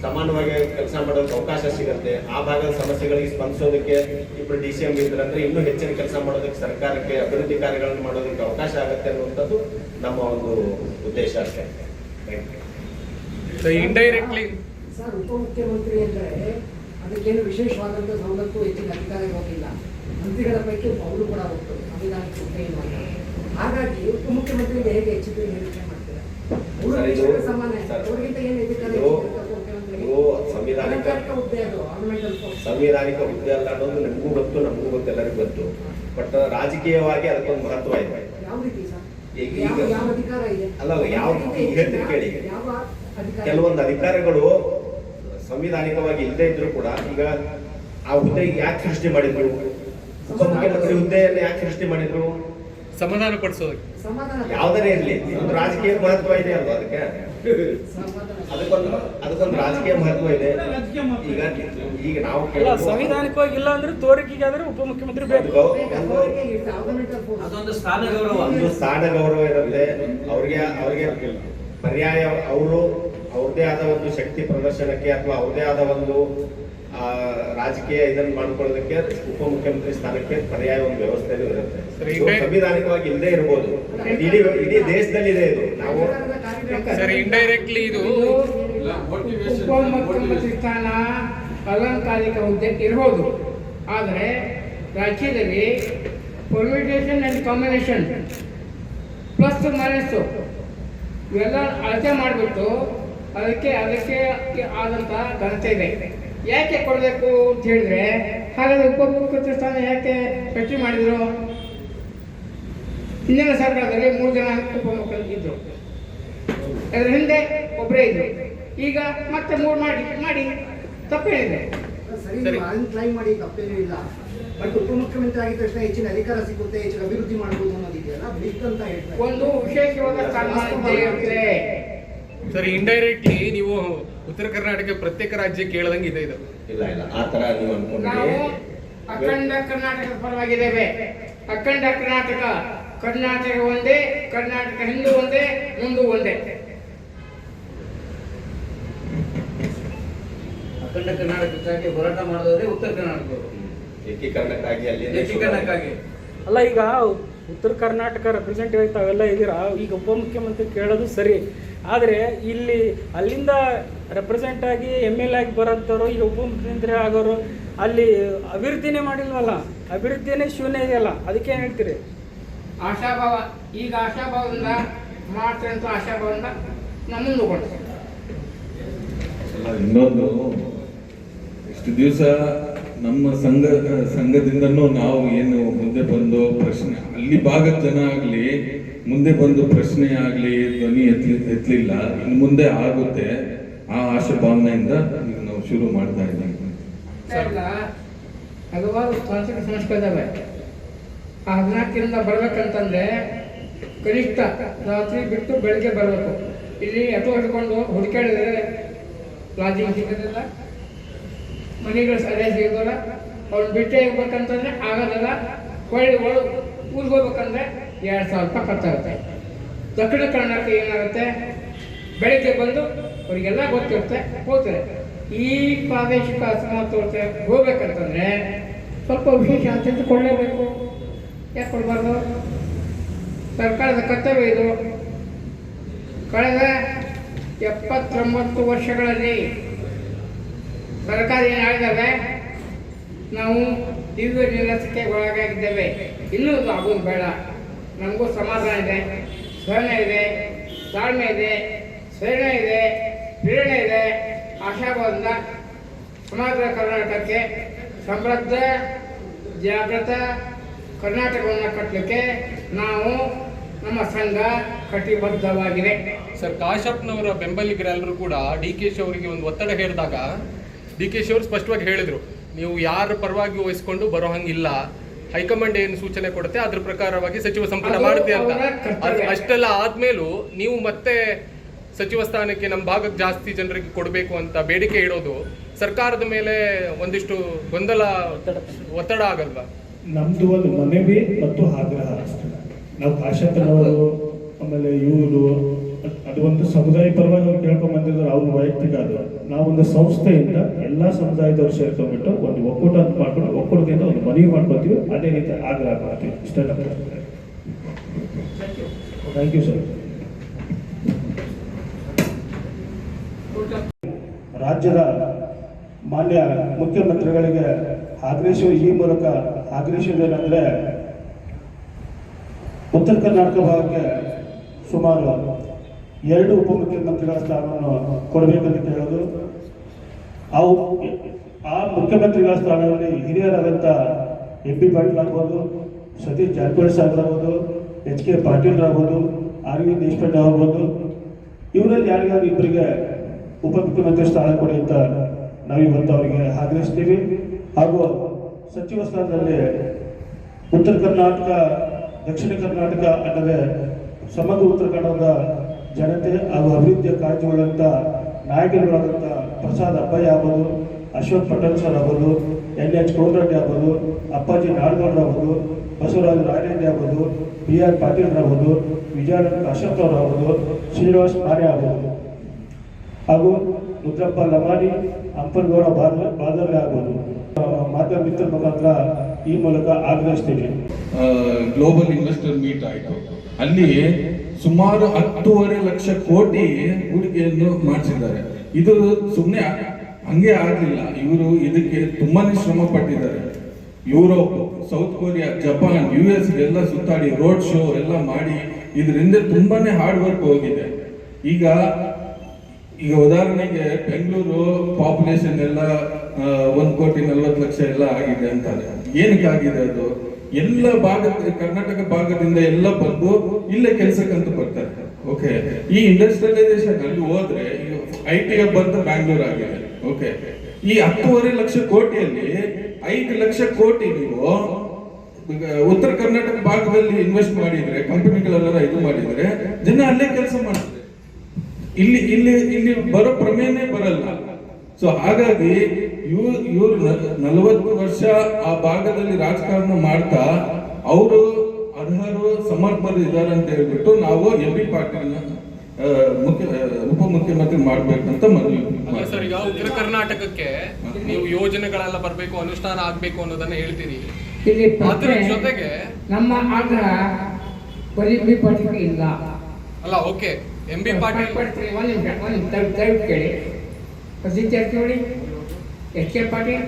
ಸಮಾನವಾಗಿ ಕೆಲಸ ಮಾಡೋದಕ್ಕೆ ಅವಕಾಶ ಸಿಗುತ್ತೆ. ಆ ಭಾಗದ ಸಮಸ್ಯೆಗಳಿಗೆ ಸ್ಪಂದಿಸೋದಕ್ಕೆ 2 DCM ಇದ್ರಂದ್ರೆ ಇನ್ನೂ ಹೆಚ್ಚಿನ ಕೆಲಸ ಮಾಡೋದಕ್ಕೆ, ಸರ್ಕಾರಕ್ಕೆ ಅಭಿವೃದ್ಧಿ ಕಾರ್ಯಗಳನ್ನು ಮಾಡೋದಕ್ಕೆ ಅವಕಾಶ ಆಗುತ್ತೆ ಅನ್ನುವಂಥದ್ದು ನಮ್ಮ ಒಂದು ಉದ್ದೇಶ ಅಷ್ಟೇ. ಇಂಡೈರೆಕ್ಟ್ಲಿ ಸರ್, ಉಪಮುಖ್ಯಮಂತ್ರಿ ಅಂದರೆ ಅದಕ್ಕೇನು ವಿಶೇಷವಾದಂಥ ಸವಲತ್ತು, ಹೆಚ್ಚಿನ ಅಧಿಕಾರ ಹೋಗಿಲ್ಲ. ಮಂತ್ರಿಗಳ ಪೈಕಿ ಅವರು ಕೂಡ ಹೋಗ್ತಾರೆ ಸಂವಿಧಾನಿಕ ಹುದ್ದೆ ಇರುವಾಗ. ಹಾಗಾಗಿ ಉಪಮುಖ್ಯಮಂತ್ರಿಗೆ ಹೇಗೆ ಹೆಚ್ಚಿನ ನಿರೀಕ್ಷೆ ಮಾಡ್ತಾರೆ? ಅವರು ಸಮಾನ, ಅವರಿಗಿಂತ ಏನು ಅಧಿಕಾರ ಸಂವಿಧಾನಿಕ ಹುದ್ದೆ ಅಲ್ಲ ಅನ್ನೋದು ನಮಗೂ ಗೊತ್ತು, ನಮಗೂ ಗೊತ್ತು, ಎಲ್ಲರಿಗೂ ಗೊತ್ತು. ಬಟ್ ರಾಜಕೀಯವಾಗಿ ಅದಕ್ಕೊಂದು ಮಹತ್ವ ಇದೆ. ಯಾವ ರೀತಿ ಸರ್? ಈಗ ಯಾವ ಅಧಿಕಾರ ಇದೆ? ಅಲ್ಲ, ಯಾವ ಹೇಳ್ತೀನಿ ಕೇಳಿ. ಕೆಲವೊಂದು ಅಧಿಕಾರಗಳು ಸಂವಿಧಾನಿಕವಾಗಿ ಇಲ್ಲದೆ ಇದ್ರು ಕೂಡ ಈಗ ಆ ಹುದ್ದೆ ಯಾಕೆ ಸೃಷ್ಟಿ ಮಾಡಿದ್ರು? ಉಪಮುಖ್ಯಮಂತ್ರಿ ಹುದ್ದೆಯನ್ನು ಯಾಕೆ ಸೃಷ್ಟಿ ಮಾಡಿದ್ರು? ಸಮಾಧಾನ ಪಡಿಸೋದಕ್ಕೆ. ಯಾವ್ದಾರೇ ಇರ್ಲಿ, ಒಂದು ರಾಜಕೀಯ ಮಹತ್ವ ಇದೆ ಅಲ್ವಾ ಅದಕ್ಕೆ. ಅದಕ್ಕೊಂದು ರಾಜಕೀಯ ಮಹತ್ವ ಇದೆ. ಈಗ ನಾವು ಸಂವಿಧಾನಿಕವಾಗಿ ಇಲ್ಲ ಅಂದ್ರೆ ತೋರಿಕೆಗಾದ್ರೆ ಉಪಮುಖ್ಯಮಂತ್ರಿ ಬೇಕು. ಅದೊಂದು ಸ್ಥಾನ ಗೌರವ, ಒಂದು ಸ್ಥಾನ ಗೌರವ ಇರುತ್ತೆ ಅವ್ರಿಗೆ ಪರ್ಯಾಯ. ಅವರು ಅವ್ರದೇ ಆದ ಒಂದು ಶಕ್ತಿ ಪ್ರದರ್ಶನಕ್ಕೆ ಅಥವಾ ಅವ್ರದೇ ಆದ ಒಂದು ರಾಜಕೀಯ ಇದನ್ನು ಮಾಡ್ಕೊಳ್ಳೋದಕ್ಕೆ ಉಪಮುಖ್ಯಮಂತ್ರಿ ಸ್ಥಾನಕ್ಕೆ ಪರ್ಯಾಯ ಒಂದು ವ್ಯವಸ್ಥೆನೂ ಇರುತ್ತೆ. ಸಂವಿಧಾನಿಕವಾಗಿ ಇಲ್ಲದೆ ಇರ್ಬೋದು, ಇಡೀ ದೇಶದಲ್ಲಿ ಇದೆ ಇದು. ನಾವು ಇಂಡೈರೆಕ್ಟ್ಲಿ ಇದು ಉಪಮುಖ್ಯಮಂತ್ರಿ ಸ್ಥಾನ ಅಲಂಕಾರಿಕ ಹುದ್ದೆ ಇರ್ಬೋದು. ಆದರೆ ರಾಜ್ಯದಲ್ಲಿ permutation and combination plus minus ಇವೆಲ್ಲ ಅಳತೆ ಮಾಡಿಬಿಟ್ಟು ಅದಕ್ಕೆ ಆದಂಥ ಘನತೆ ಇದೆ. ಯಾಕೆ ಕೊಡಬೇಕು ಅಂತ ಹೇಳಿದ್ರೆ, ಹಾಗಾದ್ರೆ ಉಪಮುಖ್ಯಮಂತ್ರಿ ಸ್ಥಾನ ಯಾಕೆ ಸೃಷ್ಟಿ ಮಾಡಿದ್ರು? ಹಿಂದಿನ ಸರ್ಕಾರದಲ್ಲಿ 3 ಜನ ಉಪಮುಖ್ಯಮಂತ್ರಿ ಇದ್ರು, ಅದರ ಹಿಂದೆ ಒಬ್ಬರೇ ಇದ್ರು. ಈಗ ಮತ್ತೆ 3 ಮಾಡಿ ತಪ್ಪೇನಿದೆ? ಸರಿ, ಟ್ರೈ ಮಾಡಿ, ತಪ್ಪೇನೂ ಇಲ್ಲ. ಬಟ್ ಉಪಮುಖ್ಯಮಂತ್ರಿ ಆಗಿದ ತಕ್ಷಣ ಹೆಚ್ಚಿನ ಅಧಿಕಾರ ಸಿಗುತ್ತೆ, ಹೆಚ್ಚಿನ ಅಭಿವೃದ್ಧಿ ಮಾಡಬಹುದು ಅನ್ನೋದಿದೆಯಲ್ಲ, ಬಿಟ್ ಅಂತ ಹೇಳ್ತಾರೆ. ಒಂದು ವಿಶೇಷವಾದ ಸ್ಥಾನಮಾನ ಇದ್ದೇ ಇರುತ್ತೆ. ಸರ್ ಇಂಡೈರೆಕ್ಟ್ಲಿ ನೀವು ಉತ್ತರ ಕರ್ನಾಟಕ ಪ್ರತ್ಯೇಕ ರಾಜ್ಯ ಕೇಳದಂಗೆ ಇದೆ ಇದು. ಇಲ್ಲ ಇಲ್ಲ ಆ ತರ ನೀವು ಅನ್ಕೊಂಡ್ರಿ. ನಾವು ಅಖಂಡ ಕರ್ನಾಟಕದ ಪರವಾಗಿದ್ದೇವೆ. ಅಖಂಡ ಕರ್ನಾಟಕ, ಕರ್ನಾಟಕ ಒಂದೇ, ಕರ್ನಾಟಕ ಹಿಂದೂ ಒಂದೇ, ಮುಂದೂ ಒಂದೇ. ಅಖಂಡ ಕರ್ನಾಟಕಕ್ಕಾಗಿ ಹೋರಾಟ ಮಾಡೋದ್ರೆ ಉತ್ತರ ಕರ್ನಾಟಕದವರು ಏಕೀಕರಣಕ್ಕಾಗಿ ಅಲ್ಲಿ ಏಕೀಕರಣಕ್ಕಾಗಿ. ಅಲ್ಲ, ಈಗ ಉತ್ತರ ಕರ್ನಾಟಕ ರೆಪ್ರೆಸೆಂಟೇಟಿವ್ ತಾವೆಲ್ಲ ಇದ್ದೀರಾ, ಈಗ ಉಪಮುಖ್ಯಮಂತ್ರಿ ಕೇಳೋದು ಸರಿ, ಆದರೆ ಇಲ್ಲಿ ಅಲ್ಲಿಂದ ರೆಪ್ರೆಸೆಂಟ್ ಆಗಿ MLA ಆಗಿ ಬರೋಂಥವ್ರು ಈಗ ಉಪಮುಖ್ಯಮಂತ್ರಿ ಆಗೋರು ಅಲ್ಲಿ ಅಭಿವೃದ್ಧಿನೇ ಮಾಡಿಲ್ವಲ್ಲ, ಅಭಿವೃದ್ಧಿನೇ ಶೂನ್ಯ ಇದೆಯಲ್ಲ, ಅದಕ್ಕೆ ಏನು ಹೇಳ್ತೀರಿ? ಆಶಾಭಾವ, ಈಗ ಆಶಾಭಾವದಿಂದ ಮಾಡ್ತಾರೆ ಅಂತ ಆಶಾಭಾವದಿಂದ ನಮ್ಮನ್ನು ಕೊಡ್ತಾರೆ. ಇನ್ನೊಂದು, ಇಷ್ಟು ದಿವಸ ನಮ್ಮ ಸಂಘದಿಂದನೂ ನಾವು ಏನು ಮುಂದೆ ಬಂದು ಪ್ರಶ್ನೆ, ಅಲ್ಲಿ ಭಾಗದ ಜನ ಆಗ್ಲಿ ಮುಂದೆ ಬಂದು ಪ್ರಶ್ನೆ ಆಗ್ಲಿ ಧ್ವನಿ ಎತ್ತಲಿಲ್ಲ. ಇನ್ನು ಮುಂದೆ ಆಗುತ್ತೆ, ಆ ಆಶಾಭಾವನೆಯಿಂದ ನಾವು ಶುರು ಮಾಡ್ತಾ ಇದ್ದೀವಿ. ಹಲವಾರು ತಾಂತ್ರಿಕ ಸಮಸ್ಯೆಗಳಿದ್ದಾವೆ. ಆ 14ರಿಂದ ಬರ್ಬೇಕಂತಂದ್ರೆ ಕನಿಷ್ಠ ರಾತ್ರಿ ಬಿಟ್ಟು ಬೆಳಗ್ಗೆ ಬರಬೇಕು. ಇಲ್ಲಿ ಆಟೋ ಹಿಡ್ಕೊಂಡು ಹುಡುಕಾಡಿದ್ರೆ ಲಾಜಿಂಗ್ ಸಿಗೋದಿಲ್ಲ, ಮನೆಗಳು ಸರಿಯಾಗಿ ಸಿಗೋದಿಲ್ಲ. ಅವ್ನು ಬಿಟ್ಟೇ ಹೋಗ್ಬೇಕಂತಂದ್ರೆ ಆಗೋದಿಲ್ಲ. ಊರಿಗೆ ಹೋಗ್ಬೇಕಂದ್ರೆ 2,000 ರೂಪಾಯಿ ಖರ್ಚಾಗುತ್ತೆ. ದಕ್ಷಿಣ ಕರ್ನಾಟಕ ಏನಾಗುತ್ತೆ, ಬೆಳಗ್ಗೆ ಬಂದು ಅವರಿಗೆಲ್ಲ ಗೊತ್ತಿರುತ್ತೆ, ಹೋಗ್ತಾರೆ. ಈ ಪ್ರಾದೇಶಿಕ ಅಸಮತೋಲತೆ ಹೋಗ್ಬೇಕಂತಂದ್ರೆ ಸ್ವಲ್ಪ ವಿಶೇಷ ಆದ್ಯತೆ ಕೊಡಲೇಬೇಕು. ಯಾಕೆ ಕೊಡಬಾರ್ದು? ಸರ್ಕಾರದ ಕರ್ತವ್ಯ ಇದು. ಕಳೆದ 79 ವರ್ಷಗಳಲ್ಲಿ ಸರ್ಕಾರ ಏನು ಹೇಳಿದಾವೆ, ನಾವು ದಿವ್ಯ ನಿರಾಸಕ್ಕೆ ಒಳಗಾಗಿದ್ದೇವೆ, ಇನ್ನೂ ಅದು ಆಗೋದು ಬೇಡ. ನಮಗೂ ಸಮಾಧಾನ ಇದೆ, ಸಹನೆ ಇದೆ, ತಾಳ್ಮೆ ಇದೆ, ಸೇನೆ ಇದೆ, ಪ್ರೇರಣೆ ಇದೆ. ಆಶಾಭಾವದಿಂದ ಸಮಗ್ರ ಕರ್ನಾಟಕಕ್ಕೆ ಸಮೃದ್ಧ ಜಾಗೃತ ಕರ್ನಾಟಕವನ್ನು ಕಟ್ಟಲಿಕ್ಕೆ ನಾವು ನಮ್ಮ ಸಂಘ ಕಟಿಬದ್ಧವಾಗಿದೆ. ಸರ್, ಕಾಶಪ್ಪನವರ ಬೆಂಬಲಿಗರೆಲ್ಲರೂ ಕೂಡ DK ಶಿ ಅವರಿಗೆ ಒಂದು ಒತ್ತಡ ಹೇರಿದಾಗ DK ಶಿ ಅವರು ಸ್ಪಷ್ಟವಾಗಿ ಹೇಳಿದ್ರು, ನೀವು ಯಾರ ಪರವಾಗಿ ವಹಿಸ್ಕೊಂಡು ಬರೋ ಹಂಗಿಲ್ಲ, ಹೈಕಮಾಂಡ್ ಏನು ಸೂಚನೆ ಕೊಡುತ್ತೆ ಅದ್ರ ಪ್ರಕಾರವಾಗಿ ಸಚಿವ ಸಂಪುಟ ಮಾಡುತ್ತೆ ಅಂತ. ಅಷ್ಟೆಲ್ಲ ಆದ್ಮೇಲೂ ನೀವು ಮತ್ತೆ ಸಚಿವ ಸ್ಥಾನಕ್ಕೆ ನಮ್ಮ ಭಾಗಕ್ಕೆ ಜಾಸ್ತಿ ಜನರಿಗೆ ಕೊಡಬೇಕು ಅಂತ ಬೇಡಿಕೆ ಇಡೋದು ಸರ್ಕಾರದ ಮೇಲೆ ಒಂದಿಷ್ಟು ಗೊಂದಲ, ಒತ್ತಡ ಆಗಲ್ವಾ? ನಮ್ದು ಒಂದು ಮನವಿ ಮತ್ತು ಆಗ್ರಹ ಅಷ್ಟೇ. ನಾವು ಕಾಶಪ್ಪನವರು ಆಮೇಲೆ ಇವರು ಅದು ಒಂದು ಸಮುದಾಯ ಪರವಾಗಿ ಅವ್ರು ಕೇಳ್ಕೊಂಡ್ ಬಂದಿದ್ರು, ಅವ್ರ ವೈಯಕ್ತಿಕ. ಅದು ನಾವೊಂದು ಸಂಸ್ಥೆಯಿಂದ ಎಲ್ಲಾ ಸಮುದಾಯದವ್ರು ಸೇರ್ಕೊಂಡ್ಬಿಟ್ಟು ಒಂದು ಒಕ್ಕೂಟ ಅಂತ ಮಾಡ್ಕೊಂಡು ಒಕ್ಕೂಟದಿಂದ ಒಂದು ಮನವಿ ಮಾಡ್ಕೊತೀವಿ. ಅದೇ ರೀತಿ ಆಗ್ರಹ ಮಾಡ್ತೀವಿ. ಇಷ್ಟ. Thank you sir. ರಾಜ್ಯದ ಮಾನ್ಯ ಮುಖ್ಯಮಂತ್ರಿಗಳಿಗೆ ಈ ಮೂಲಕ ಆಗ್ರಹಿಸುವುದೇನೆಂದ್ರೆ, ಉತ್ತರ ಕರ್ನಾಟಕ ಭಾಗಕ್ಕೆ ಸುಮಾರು 2 ಉಪಮುಖ್ಯಮಂತ್ರಿಗಳ ಸ್ಥಾನವನ್ನು ಕೊಡಬೇಕಂತ ಕೇಳೋದು. ಆ ಮುಖ್ಯಮಂತ್ರಿಗಳ ಸ್ಥಾನದಲ್ಲಿ ಹಿರಿಯರಾದಂಥ MP ಪಾಟೀಲ್ ಆಗ್ಬೋದು, ಸತೀಶ್ ಜಾರಕಿಹೊಳಿ ಸಾಹೇಬ್ ಆಗ್ಬೋದು, HK ಪಾಟೀಲ್ ಆಗ್ಬೋದು, RV ದೇಶಪಾಂಡೆ ಆಗ್ಬೋದು, ಇವರಲ್ಲಿ ಯಾರಿಗಾದ್ರು ಇಬ್ಬರಿಗೆ ಉಪಮುಖ್ಯಮಂತ್ರಿ ಸ್ಥಾನ ಕೊಡಿ ಅಂತ ನಾವಿವತ್ತು ಅವರಿಗೆ ಆಗ್ರಹಿಸ್ತೀವಿ. ಹಾಗೂ ಸಚಿವ ಸ್ಥಾನದಲ್ಲಿ ಉತ್ತರ ಕರ್ನಾಟಕ, ದಕ್ಷಿಣ ಕರ್ನಾಟಕ ಅನ್ನದೇ ಸಮಗ್ರ ಉತ್ತರ ಕನ್ನಡದ ಜನತೆ ಹಾಗೂ ಅಭಿವೃದ್ಧಿಯ ಕಾಳಜಿಯುಳ್ಳಂಥ ನಾಯಕರುಗಳಾದಂಥ ಪ್ರಸಾದ್ ಅಬ್ಬಯ್ಯ ಆಗ್ಬೋದು, ಅಶೋಕ್ ಪಟೇಲ್ ಸರ್ ಆಗ್ಬೋದು, NH ಕೋಮರೆಡ್ಡಿ ಆಗ್ಬೋದು, ಅಪ್ಪಾಜಿ ನಾಡಗೌಡರು ಆಗ್ಬೋದು, ಬಸವರಾಜ ರಾಯರೆಡ್ಡಿ ಆಗ್ಬೋದು, BR ಪಾಟೀಲ್ ಆಗ್ಬೋದು, ವಿಜಯಾನಂದ ಕಾಶ್ಯಪ್ ಅವರು ಆಗ್ಬೋದು, ಶ್ರೀನಿವಾಸ ಮಾರ್ಯ ಆಗ್ಬೋದು, ಹಾಗೂ ರುದ್ರಪ್ಪ ಲಮಾನಿ, ಅಂಪನಗೌಡ ಬಾದರ್ಲೆ ಆಗ್ಬೋದು. ಮಾಧ್ಯಮ ಮಿತ್ರ ಮುಖಾಂತರ ಈ ಮೂಲಕ ಆಗ್ರಹಿಸ್ತೀವಿ. ಗ್ಲೋಬಲ್ ಇನ್ವೆಸ್ಟರ್ ಮೀಟ್ ಆಯಿತು. ಅಲ್ಲಿ ಸುಮಾರು 10.5 ಲಕ್ಷ ಕೋಟಿ ಹೂಡಿಕೆಯನ್ನು ಮಾಡಿಸಿದ್ದಾರೆ. ಇದು ಸುಮ್ಮನೆ ಹಂಗೆ ಆಗಲಿಲ್ಲ, ಇವರು ಇದಕ್ಕೆ ತುಂಬಾನೇ ಶ್ರಮ ಪಟ್ಟಿದ್ದಾರೆ. Europe, south Korea, Japan, US ಎಲ್ಲ ಸುತ್ತಾಡಿ ರೋಡ್ ಶೋ ಎಲ್ಲ ಮಾಡಿ ಇದರಿಂದ ತುಂಬಾನೇ ಹಾರ್ಡ್ ವರ್ಕ್ ಹೋಗಿದೆ. ಈಗ ಉದಾಹರಣೆಗೆ ಬೆಂಗಳೂರು ಪಾಪ್ಯುಲೇಷನ್ ಎಲ್ಲ 1,40,00,000 ಎಲ್ಲ ಆಗಿದೆ ಅಂತಾರೆ. ಏನಕ್ಕೆ ಆಗಿದೆ? ಅದು ಎಲ್ಲ ಕರ್ನಾಟಕ ಭಾಗದಿಂದ ಎಲ್ಲ ಬಂದು ಇಲ್ಲೇ ಕೆಲಸಕ್ಕಂತ ಬರ್ತಾರೆ. ಓಕೆ, ಈ ಇಂಡಸ್ಟ್ರಿಯಲೈಸೇಷನ್ ಅಲ್ಲಿ ಹೋದ್ರೆ IT ಹಬ್ ಅಂತ ಬ್ಯಾಂಗ್ಳೂರ್ ಆಗಿದೆ. ಓಕೆ, ಈ 10.5 ಲಕ್ಷ ಕೋಟಿಯಲ್ಲಿ 5 ಲಕ್ಷ ಕೋಟಿ ನೀವು ಉತ್ತರ ಕರ್ನಾಟಕ ಭಾಗದಲ್ಲಿ ಇನ್ವೆಸ್ಟ್ ಮಾಡಿದ್ರೆ, ಕಂಪನಿಗಳೆಲ್ಲ ಇದು ಮಾಡಿದ್ರೆ ಜನ ಅಲ್ಲೇ ಕೆಲಸ ಮಾಡ್ತಾರೆ. ಇಲ್ಲಿ ಬರೋ ಪ್ರಮೇಯನೇ ಬರಲ್ಲ. ಸೊ ಹಾಗಾಗಿ ಇವ್ರು 40 ವರ್ಷ ಆ ಭಾಗದಲ್ಲಿ ರಾಜಕಾರಣ ಮಾಡ್ತಾ ಅವರು ಅರ್ಹರು ಸಮರ್ಪರು ಇದ್ದಾರೆ ಅಂತ ಹೇಳ್ಬಿಟ್ಟು ನಾವು ಎಂ.ಬಿ. ಪಾಟೀಲ್ ಉಪಮುಖ್ಯಮಂತ್ರಿ ಮಾಡ್ಬೇಕಂತ ಮನವಿ. ಅಲ್ಲ ಸರ್, ಈಗ ಉತ್ತರ ಕರ್ನಾಟಕಕ್ಕೆ ನೀವು ಯೋಜನೆಗಳೆಲ್ಲ ಬರಬೇಕು, ಅನುಷ್ಠಾನ ಆಗ್ಬೇಕು ಅನ್ನೋದನ್ನ ಹೇಳ್ತೀರಿ. ಇಲ್ಲಿ ಅದ್ರ ಜೊತೆಗೆ ನಮ್ಮ ಆಗ್ರಹ ಬರೀ ಪಾಟೀಲ್ ಇಲ್ಲ. ಅಲ್ಲ, ಓಕೆ, ಎಂ.ಬಿ. ಪಾಟೀಲ್ ಒಂದು ನಿಮಿಷ ದಯವಿಟ್ಟು ಕೇಳಿ. Satish Jarkiholi, HK. Patil,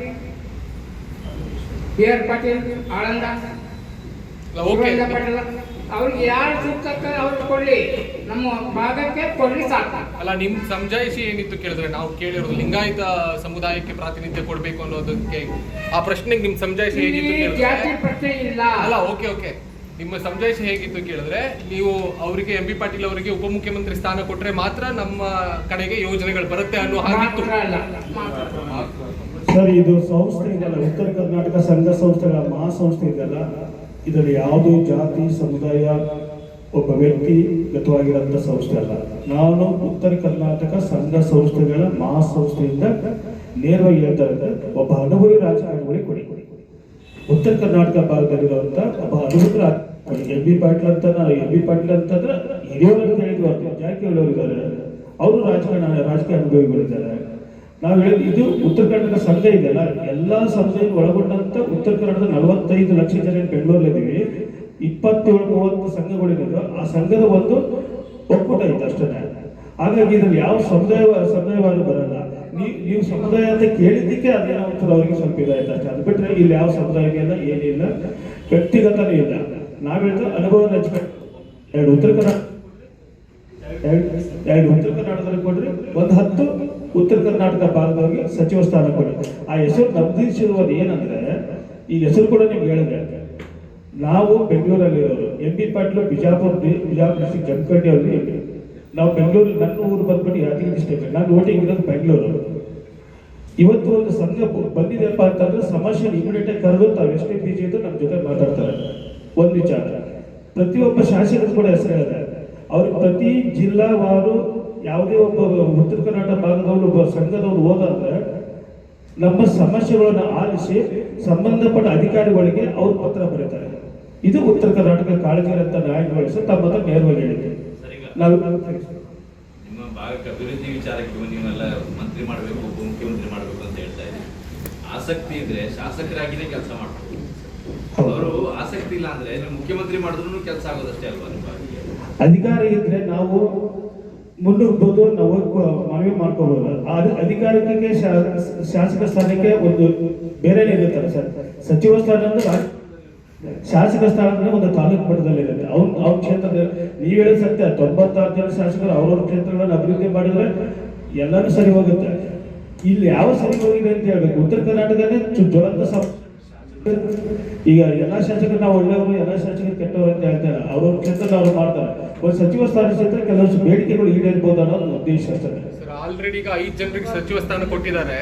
BR. Patil Aland, okay, Patil, ಅವ್ರಿಗೆ ಯಾರು ಸೂಕ್ತ ಅವ್ರಿಗೆ ಕೊಡ್ಲಿ, ನಮ್ಮ ಭಾಗಕ್ಕೆ ಕೊಡ್ಲಿ ಸಾಕು. ಅಲ್ಲ, ನಿಮ್ ಸಮಜಾಯಿಷಿ ಏನಿತ್ತು ಕೇಳಿದ್ರೆ, ನಾವು ಕೇಳಿರೋದು ಲಿಂಗಾಯತ ಸಮುದಾಯಕ್ಕೆ ಪ್ರಾತಿನಿಧ್ಯ ಕೊಡ್ಬೇಕು ಅನ್ನೋದಕ್ಕೆ, ಆ ಪ್ರಶ್ನೆಗೆ ನಿಮ್ ಸಮಜಾಯಿಷಿ ಹೇಗಿತ್ತು ಜಾತಿ ಕೇಳಿದ್ರೆ, ಪ್ರಶ್ನೆ ಇಲ್ಲ. ಅಲ್ಲ, ಓಕೆ, ನಿಮ್ಮ ಸಮಜಾಯಿಷಿ ಹೇಗಿತ್ತು ಕೇಳಿದ್ರೆ, ನೀವು ಅವರಿಗೆ ಎಂ.ಬಿ. ಪಾಟೀಲ್ ಅವರಿಗೆ ಉಪಮುಖ್ಯಮಂತ್ರಿ ಸ್ಥಾನ ಕೊಟ್ರೆ ಮಾತ್ರ ನಮ್ಮ ಕಡೆಗೆ ಯೋಜನೆಗಳು ಬರುತ್ತೆ ಅನ್ನೋ ಹಾಗಿತ್ತು. ಸರ್, ಇದು ಸಂಸ್ಥೆ ಇದೆಯಲ್ಲ, ಉತ್ತರ ಕರ್ನಾಟಕ ಸಂಘ ಸಂಸ್ಥೆಗಳ ಮಹಾಸಂಸ್ಥೆ ಇದೆಯಲ್ಲ, ಇದರಲ್ಲಿ ಯಾವುದೇ ಜಾತಿ ಸಮುದಾಯ ಒಬ್ಬ ವ್ಯಕ್ತಿಗತವಾಗಿರೋಂಥ ಸಂಸ್ಥೆ ಅಲ್ಲ. ನಾನು ಉತ್ತರ ಕರ್ನಾಟಕ ಸಂಘ ಸಂಸ್ಥೆಗಳ ಮಹಾಸಂಸ್ಥೆಯಿಂದ ನೇರವಾಗಿ ಹೇಳ್ತಾ ಇದ್ದೆ, ಒಬ್ಬ ಅನುಭವಿ ರಾಜಕಾರಣಿಗಳಿಗೆ ಕೊಡಿ. ಉತ್ತರ ಕರ್ನಾಟಕ ಭಾಗದಲ್ಲಿರುವಂಥ ಒಬ್ಬ ಅನುಭವಿ ಎಂ.ಬಿ. ಪಾಟೀಲ್ ಅಂತಂದ್ರೆ ಹಿರಿಯವರು ಅಂತ ಹೇಳಿದ್ರು, ಜಾರಕಿಹೊಳಿ ಅವರು ಇದ್ದಾರೆ, ಅವರು ರಾಜಕೀಯ ಅನುಭವಿಗಳಿದ್ದಾರೆ. ನಾವು ಹೇಳಿದ್ ಇದು ಉತ್ತರ ಕರ್ನಾಟಕ ಸಂಘ ಇದೆಯಲ್ಲ, ಎಲ್ಲ ಸಂಸ್ಥೆ ಒಳಗೊಂಡಂತ ಉತ್ತರ ಕನ್ನಡದ 45 ಲಕ್ಷ ಜನ ಬೆಂಗಳೂರಲ್ಲಿದ್ದೀವಿ. 27-30 ಸಂಘಗಳಿದ್ದು ಆ ಸಂಘದ ಒಂದು ಒಕ್ಕೂಟ ಇದೆ ಅಷ್ಟೇ. ಹಾಗಾಗಿ ಇದ್ರಲ್ಲಿ ಯಾವ ಸಮುದಾಯವಾದ ಬರಲ್ಲ. ನೀವು ಸಮುದಾಯ ಅಂತ ಕೇಳಿದ್ದಕ್ಕೆ ಅದೇನೋ ಒಂಥರ ಅವರಿಗೆ ಸ್ವಲ್ಪ ಇದಾಯ್ತು ಅಷ್ಟೇ. ಅದು ಬಿಟ್ಟರೆ ಇಲ್ಲಿ ಯಾವ ಸಮುದಾಯಕ್ಕೆಲ್ಲ ಏನಿಲ್ಲ, ವ್ಯಕ್ತಿಗತನೇ ಇಲ್ಲ. ನಾವು ಹೇಳಿದ್ರೆ ಅನುಭವ ರಾಜಕಾರಣ ಎರಡು ಉತ್ತರ ಕರ್ನಾಟಕದಲ್ಲಿ ಕೊಡ್ರಿ, 10 ಉತ್ತರ ಕರ್ನಾಟಕ ಭಾಗದವರಿಗೆ ಸಚಿವ ಸ್ಥಾನ ಕೊಡಿ. ಆ ಹೆಸರು ನಮ್ದಿಸಿರುವುದು ಏನಂದ್ರೆ, ಈ ಹೆಸರು ಕೂಡ ನಿಮ್ಗೆ ಹೇಳಿದೆ, ನಾವು ಬೆಂಗಳೂರಲ್ಲಿರೋರು, ಎಂ.ಬಿ. ಪಾಟೀಲ್ ಬಿಜಾಪುರ ಡಿಸ್ಟ್ರಿಕ್ಟ್ ಜಮಖಂಡಿ ಅವ್ರಿಗೆ ಎಂ.ಪಿ. ನಾವು ಬೆಂಗಳೂರು, ನನ್ನ ಊರು ಬಂದ್ಬಿಟ್ಟು ಯಾದಗಿರಿ ಡಿಸ್ಟ್ರಿಕ್ಟ್, ನಾನು ವೋಟಿಂಗ್ ಇರೋದು ಬೆಂಗಳೂರು. ಇವತ್ತು ಒಂದು ಸಂಘ ಬಂದಿದೆಯಪ್ಪ ಅಂತಂದ್ರೆ ಸಮಸ್ಯೆ ಇಮಿಡಿಯೇಟ್ ಆಗಿ ಕರೆದು ತಾವು ಎಷ್ಟೇ ಬಿಜಿ ಇದ್ದು ನಮ್ಮ ಜೊತೆ ಮಾತಾಡ್ತಾರೆ. ಒಂದು ವಿಚಾರ, ಪ್ರತಿಯೊಬ್ಬ ಶಾಸಕರು ಕೂಡ ಹೆಸರು ಹೇಳಿದೆ, ಅವ್ರಿಗೆ ಪ್ರತಿ ಜಿಲ್ಲಾವಾರು ಯಾವುದೇ ಒಬ್ಬ ಉತ್ತರ ಕರ್ನಾಟಕ ಭಾಗದವರು ಒಬ್ಬ ಸಂಘದವರು ಹೋದಂದ್ರೆ ನಮ್ಮ ಸಮಸ್ಯೆಗಳನ್ನು ಆಲಿಸಿ ಸಂಬಂಧಪಟ್ಟ ಅಧಿಕಾರಿಗಳಿಗೆ ಅವ್ರು ಪತ್ರ ಬರೀತಾರೆ. ಇದು ಉತ್ತರ ಕರ್ನಾಟಕ ಕಾಳಜಿ ಅಂತ ನ್ಯಾಯಗೊಳಿಸಿ ತಮ್ಮ ಹತ್ರ ನೇರವಾಗಿ ಹೇಳಿದ್ವಿ. ನಾವು ನಿಮ್ಮ ಭಾಗಕ್ಕೆ ಅಭಿವೃದ್ಧಿ ವಿಚಾರಕ್ಕೆ ನೀವೆಲ್ಲ ಮಂತ್ರಿ ಮಾಡಬೇಕು, ಉಪಮುಖ್ಯಮಂತ್ರಿ ಮಾಡಬೇಕು ಅಂತ ಹೇಳ್ತಾ ಇದ್ದೀವಿ. ಆಸಕ್ತಿ ಇದ್ರೆ ಶಾಸಕರಾಗಿನೇ ಕೆಲಸ ಮಾಡ್ಬೋದು. ಅವರು ಆಸಕ್ತಿ ಇಲ್ಲ ಅಂದ್ರೆ ನೀವು ಮುಖ್ಯಮಂತ್ರಿ ಮಾಡಿದ್ರು ಕೆಲಸ ಆಗೋದಷ್ಟೇ ಅಲ್ವಾ? ನಿಮ್ಮ ಅಧಿಕಾರ ಇದ್ರೆ ನಾವು ಮುನ್ನುಗ್ಬೋದು, ನಾವು ಮನವಿ ಮಾಡ್ಕೋಬಹುದು. ಅಧಿಕಾರಕ್ಕೆ ಶಾಸಕ ಸ್ಥಾನಕ್ಕೆ ಒಂದು ಬೇರೆನೇ ಇರುತ್ತಲ್ಲ ಸರ್. ಸಚಿವ ಸ್ಥಾನ ಅಂದ್ರೆ ಶಾಸಕ ಸ್ಥಾನ ಅಂದ್ರೆ ಒಂದು ತಾಲೂಕು ಮಟ್ಟದಲ್ಲಿ ಇರುತ್ತೆ. ಅವ್ರ ಕ್ಷೇತ್ರದ ನೀವು ಹೇಳೋ ಸತ್ಯ, 96 ಜನ ಶಾಸಕರು ಅವ್ರವ್ರ ಕ್ಷೇತ್ರಗಳನ್ನು ಅಭಿವೃದ್ಧಿ ಮಾಡಿದ್ರೆ ಎಲ್ಲರೂ ಸರಿ ಹೋಗುತ್ತೆ. ಇಲ್ಲಿ ಯಾವ ಸರಿ ಹೋಗಿದೆ ಅಂತ ಹೇಳ್ಬೇಕು. ಉತ್ತರ ಕರ್ನಾಟಕನೇ ಜ್ವಲಂತ ಈಗ ಎಲ್ಲ ಶಾಸಕರು ನಾವು ಒಳ್ಳೆಯವರು, ಎಲ್ಲ ಶಾಸಕರು ಕೆಟ್ಟವರು ಅಂತ ಹೇಳ್ತಾರೆ. ಅವ್ರವ್ರ ಕ್ಷೇತ್ರದಲ್ಲಿ ಅವ್ರು ಮಾಡ್ತಾರೆ. ಒಂದು ಸಚಿವ ಸ್ಥಾನ ಕ್ಷೇತ್ರ ಕೆಲವಷ್ಟು ಬೇಡಿಕೆಗಳು ಈಡೇರ್ಬೋದು ಅನ್ನೋದು ಉದ್ದೇಶ ಅಷ್ಟೇ. ಸರ್, ಆಲ್ರೆಡಿ ಈಗ 5 ಜನರಿಗೆ ಸಚಿವ ಸ್ಥಾನ ಕೊಟ್ಟಿದ್ದಾರೆ.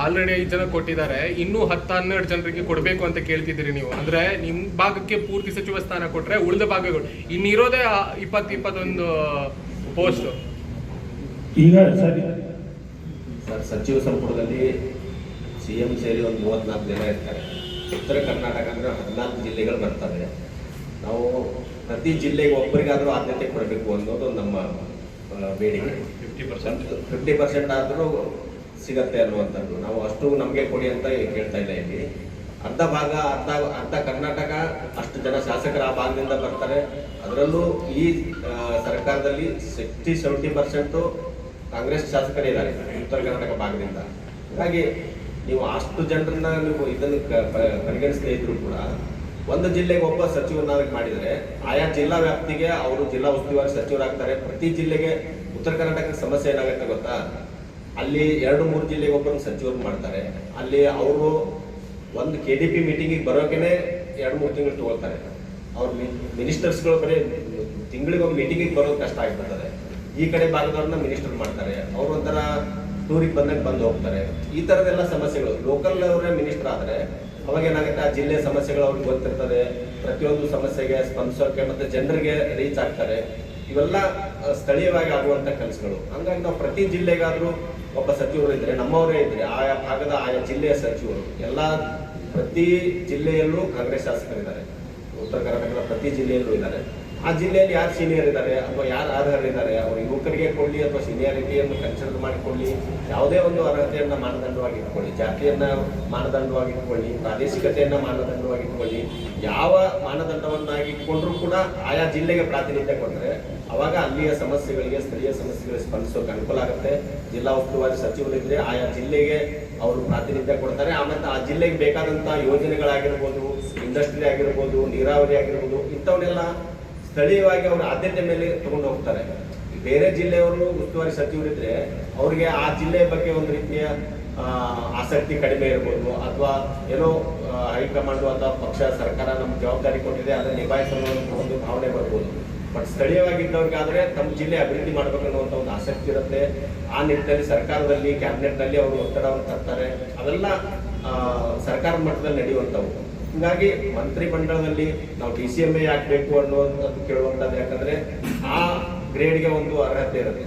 ಆಲ್ರೆಡಿ 5 ಜನ ಕೊಟ್ಟಿದ್ದಾರೆ. ಇನ್ನೂ 10-12 ಜನರಿಗೆ ಕೊಡಬೇಕು ಅಂತ ಕೇಳ್ತಿದ್ದೀರಿ ನೀವು. ಅಂದ್ರೆ ನಿಮ್ ಭಾಗಕ್ಕೆ ಪೂರ್ತಿ ಸಚಿವ ಸ್ಥಾನ ಕೊಟ್ರೆ ಉಳಿದ ಭಾಗಗಳು ಇನ್ನಿರೋದೇ 20-21 ಪೋಸ್ಟ್. ಈಗ ಸರ್, ಸಚಿವ ಸಂಪುಟದಲ್ಲಿ CM ಸೇರಿ ಒಂದು 34 ಜನ ಇರ್ತಾರೆ. ಉತ್ತರ ಕರ್ನಾಟಕ ಅಂದ್ರೆ 14 ಜಿಲ್ಲೆಗಳು ಬರ್ತವೆ. ನಾವು ಪ್ರತಿ ಜಿಲ್ಲೆಗೆ ಒಬ್ಬರಿಗಾದ್ರೂ ಆದ್ಯತೆ ಕೊಡಬೇಕು ಅನ್ನೋದು ನಮ್ಮ ಬೇಡಿಕೆ. 50% ಆದರೂ ಸಿಗತ್ತೆ ಅನ್ನುವಂಥದ್ದು. ನಾವು ಅಷ್ಟು ನಮಗೆ ಕೊಡಿ ಅಂತ ಕೇಳ್ತಾ ಇಲ್ಲ. ಇಲ್ಲಿ ಅರ್ಧ ಕರ್ನಾಟಕ ಅಷ್ಟು ಜನ ಶಾಸಕರು ಆ ಭಾಗದಿಂದ ಬರ್ತಾರೆ. ಅದರಲ್ಲೂ ಈ ಸರ್ಕಾರದಲ್ಲಿ 60-70% ಕಾಂಗ್ರೆಸ್ ಶಾಸಕರಿದ್ದಾರೆ ಉತ್ತರ ಕರ್ನಾಟಕ ಭಾಗದಿಂದ. ಹಾಗಾಗಿ ನೀವು ಅಷ್ಟು ಜನರನ್ನ ನೀವು ಇದನ್ನು ಪರಿಗಣಿಸದೇ ಇದ್ರು ಕೂಡ ಒಂದು ಜಿಲ್ಲೆಗೆ ಒಬ್ಬ ಸಚಿವನಾಗಿ ಮಾಡಿದರೆ ಆಯಾ ಜಿಲ್ಲಾ ವ್ಯಾಪ್ತಿಗೆ ಅವರು ಜಿಲ್ಲಾ ಉಸ್ತುವಾರಿ ಸಚಿವರಾಗ್ತಾರೆ. ಪ್ರತಿ ಜಿಲ್ಲೆಗೆ ಉತ್ತರ ಕರ್ನಾಟಕದ ಸಮಸ್ಯೆ ಏನಾಗುತ್ತೆ ಗೊತ್ತಾ, ಅಲ್ಲಿ 2-3 ಜಿಲ್ಲೆಗೆ ಒಬ್ಬರನ್ನು ಸಚಿವರು ಮಾಡ್ತಾರೆ. ಅಲ್ಲಿ ಅವರು ಒಂದು KDP ಮೀಟಿಂಗಿಗೆ ಬರೋಕೆನೆ 2-3 ತಿಂಗಳು ತಗೊಳ್ತಾರೆ. ಅವ್ರ ಮಿನಿಸ್ಟರ್ಸ್ಗಳು ಬರೀ ತಿಂಗಳಿಗೆ ಒಂದು ಮೀಟಿಂಗಿಗೆ ಬರೋದು ಕಷ್ಟ ಆಗಿರ್ತದೆ. ಈ ಕಡೆ ಭಾಗದವ್ರನ್ನ ಮಿನಿಸ್ಟರ್ ಮಾಡ್ತಾರೆ. ಅವರು ಒಂಥರ ಟೂರಿಗೆ ಬಂದು ಹೋಗ್ತಾರೆ. ಈ ಥರದೆಲ್ಲ ಸಮಸ್ಯೆಗಳು ಲೋಕಲ್ ಅವರೇ ಮಿನಿಸ್ಟರ್ ಆದರೆ ಅವಾಗ ಏನಾಗುತ್ತೆ, ಆ ಜಿಲ್ಲೆ ಸಮಸ್ಯೆಗಳು ಅವ್ರಿಗೆ ಗೊತ್ತಿರ್ತದೆ. ಪ್ರತಿಯೊಂದು ಸಮಸ್ಯೆಗೆ ಸ್ಪಂದಿಸೋಕೆ ಮತ್ತು ಜನರಿಗೆ ರೀಚ್ ಆಗ್ತಾರೆ. ಇವೆಲ್ಲ ಸ್ಥಳೀಯವಾಗಿ ಆಗುವಂತ ಕೆಲಸಗಳು. ಹಂಗಾಗಿ ನಾವು ಪ್ರತಿ ಜಿಲ್ಲೆಗಾದ್ರೂ ಒಬ್ಬ ಸಚಿವರು ಇದ್ರೆ, ನಮ್ಮವರೇ ಇದ್ರೆ, ಆಯಾ ಭಾಗದ ಆಯಾ ಜಿಲ್ಲೆಯ ಸಚಿವರು ಪ್ರತಿ ಜಿಲ್ಲೆಯಲ್ಲೂ ಕಾಂಗ್ರೆಸ್ ಶಾಸಕರಿದ್ದಾರೆ. ಉತ್ತರ ಕರ್ನಾಟಕದ ಪ್ರತಿ ಜಿಲ್ಲೆಯಲ್ಲೂ ಇದ್ದಾರೆ. ಆ ಜಿಲ್ಲೆಯಲ್ಲಿ ಯಾರು ಸೀನಿಯರ್ ಇದ್ದಾರೆ ಅಥವಾ ಯಾರು ಅರ್ಹರಿದ್ದಾರೆ, ಅವರು ಯುವಕರಿಗೆ ಕೊಡಲಿ ಅಥವಾ ಸೀನಿಯಾರಿಟಿಯನ್ನು ಕನ್ಸಿಡರ್ ಮಾಡಿಕೊಳ್ಳಿ, ಯಾವುದೇ ಒಂದು ಅರ್ಹತೆಯನ್ನ ಮಾನದಂಡವಾಗಿ ಇಟ್ಕೊಳ್ಳಿ, ಜಾತಿಯನ್ನ ಮಾನದಂಡವಾಗಿ ಇಟ್ಕೊಳ್ಳಿ, ಪ್ರಾದೇಶಿಕತೆಯನ್ನ ಮಾನದಂಡವಾಗಿ ಇಟ್ಕೊಳ್ಳಿ, ಯಾವ ಮಾನದಂಡವನ್ನಾಗಿ ಇಟ್ಕೊಂಡ್ರೂ ಕೂಡ ಆಯಾ ಜಿಲ್ಲೆಗೆ ಪ್ರಾತಿನಿಧ್ಯ ಕೊಟ್ಟರೆ ಅವಾಗ ಅಲ್ಲಿಯ ಸಮಸ್ಯೆಗಳಿಗೆ, ಸ್ಥಳೀಯ ಸಮಸ್ಯೆಗಳಿಗೆ ಸ್ಪಂದಿಸೋಕೆ ಅನುಕೂಲ ಆಗುತ್ತೆ. ಜಿಲ್ಲಾ ಉಸ್ತುವಾರಿ ಸಚಿವರಿದ್ರೆ ಆಯಾ ಜಿಲ್ಲೆಗೆ ಅವರು ಪ್ರಾತಿನಿಧ್ಯ ಕೊಡ್ತಾರೆ. ಆಮೇಲೆ ಆ ಜಿಲ್ಲೆಗೆ ಬೇಕಾದಂತಹ ಯೋಜನೆಗಳಾಗಿರ್ಬೋದು, ಇಂಡಸ್ಟ್ರಿ ಆಗಿರ್ಬೋದು, ನೀರಾವರಿ ಆಗಿರ್ಬೋದು, ಇಂಥವನ್ನೆಲ್ಲ ಸ್ಥಳೀಯವಾಗಿ ಅವರ ಆದ್ಯತೆ ಮೇಲೆ ತಗೊಂಡು ಹೋಗ್ತಾರೆ. ಬೇರೆ ಜಿಲ್ಲೆಯವರು ಉಸ್ತುವಾರಿ ಸಚಿವರಿದ್ರೆ ಅವ್ರಿಗೆ ಆ ಜಿಲ್ಲೆಯ ಬಗ್ಗೆ ಒಂದು ರೀತಿಯ ಆಸಕ್ತಿ ಕಡಿಮೆ ಇರ್ಬೋದು, ಅಥವಾ ಏನೋ ಹೈಕಮಾಂಡ್ ಅಥವಾ ಪಕ್ಷ ಸರ್ಕಾರ ನಮ್ಗೆ ಜವಾಬ್ದಾರಿ ಕೊಟ್ಟಿದೆ ಅದನ್ನು ನಿಭಾಯಿಸಲು ಒಂದು ಭಾವನೆ ಬರ್ಬೋದು. ಬಟ್ ಸ್ಥಳೀಯವಾಗಿದ್ದವ್ರಿಗಾದ್ರೆ ತಮ್ಮ ಜಿಲ್ಲೆ ಅಭಿವೃದ್ಧಿ ಮಾಡ್ಬೇಕನ್ನುವಂಥ ಒಂದು ಆಸಕ್ತಿ ಇರುತ್ತೆ. ಆ ನಿಟ್ಟಿನಲ್ಲಿ ಸರ್ಕಾರದಲ್ಲಿ, ಕ್ಯಾಬಿನೆಟ್ನಲ್ಲಿ ಅವರು ಒತ್ತಡವನ್ನು ತರ್ತಾರೆ. ಅವೆಲ್ಲ ಸರ್ಕಾರದ ಮಟ್ಟದಲ್ಲಿ ನಡೆಯುವಂಥವು. ಹೀಗಾಗಿ ಮಂತ್ರಿ ಮಂಡಲದಲ್ಲಿ ನಾವು DCMA ಹಾಕಬೇಕು ಅನ್ನೋದು ಕೇಳುವಂಥದ್ದು. ಯಾಕಂದ್ರೆ ಆ ಗ್ರೇಡ್ಗೆ ಒಂದು ಅರ್ಹತೆ ಇರುತ್ತೆ.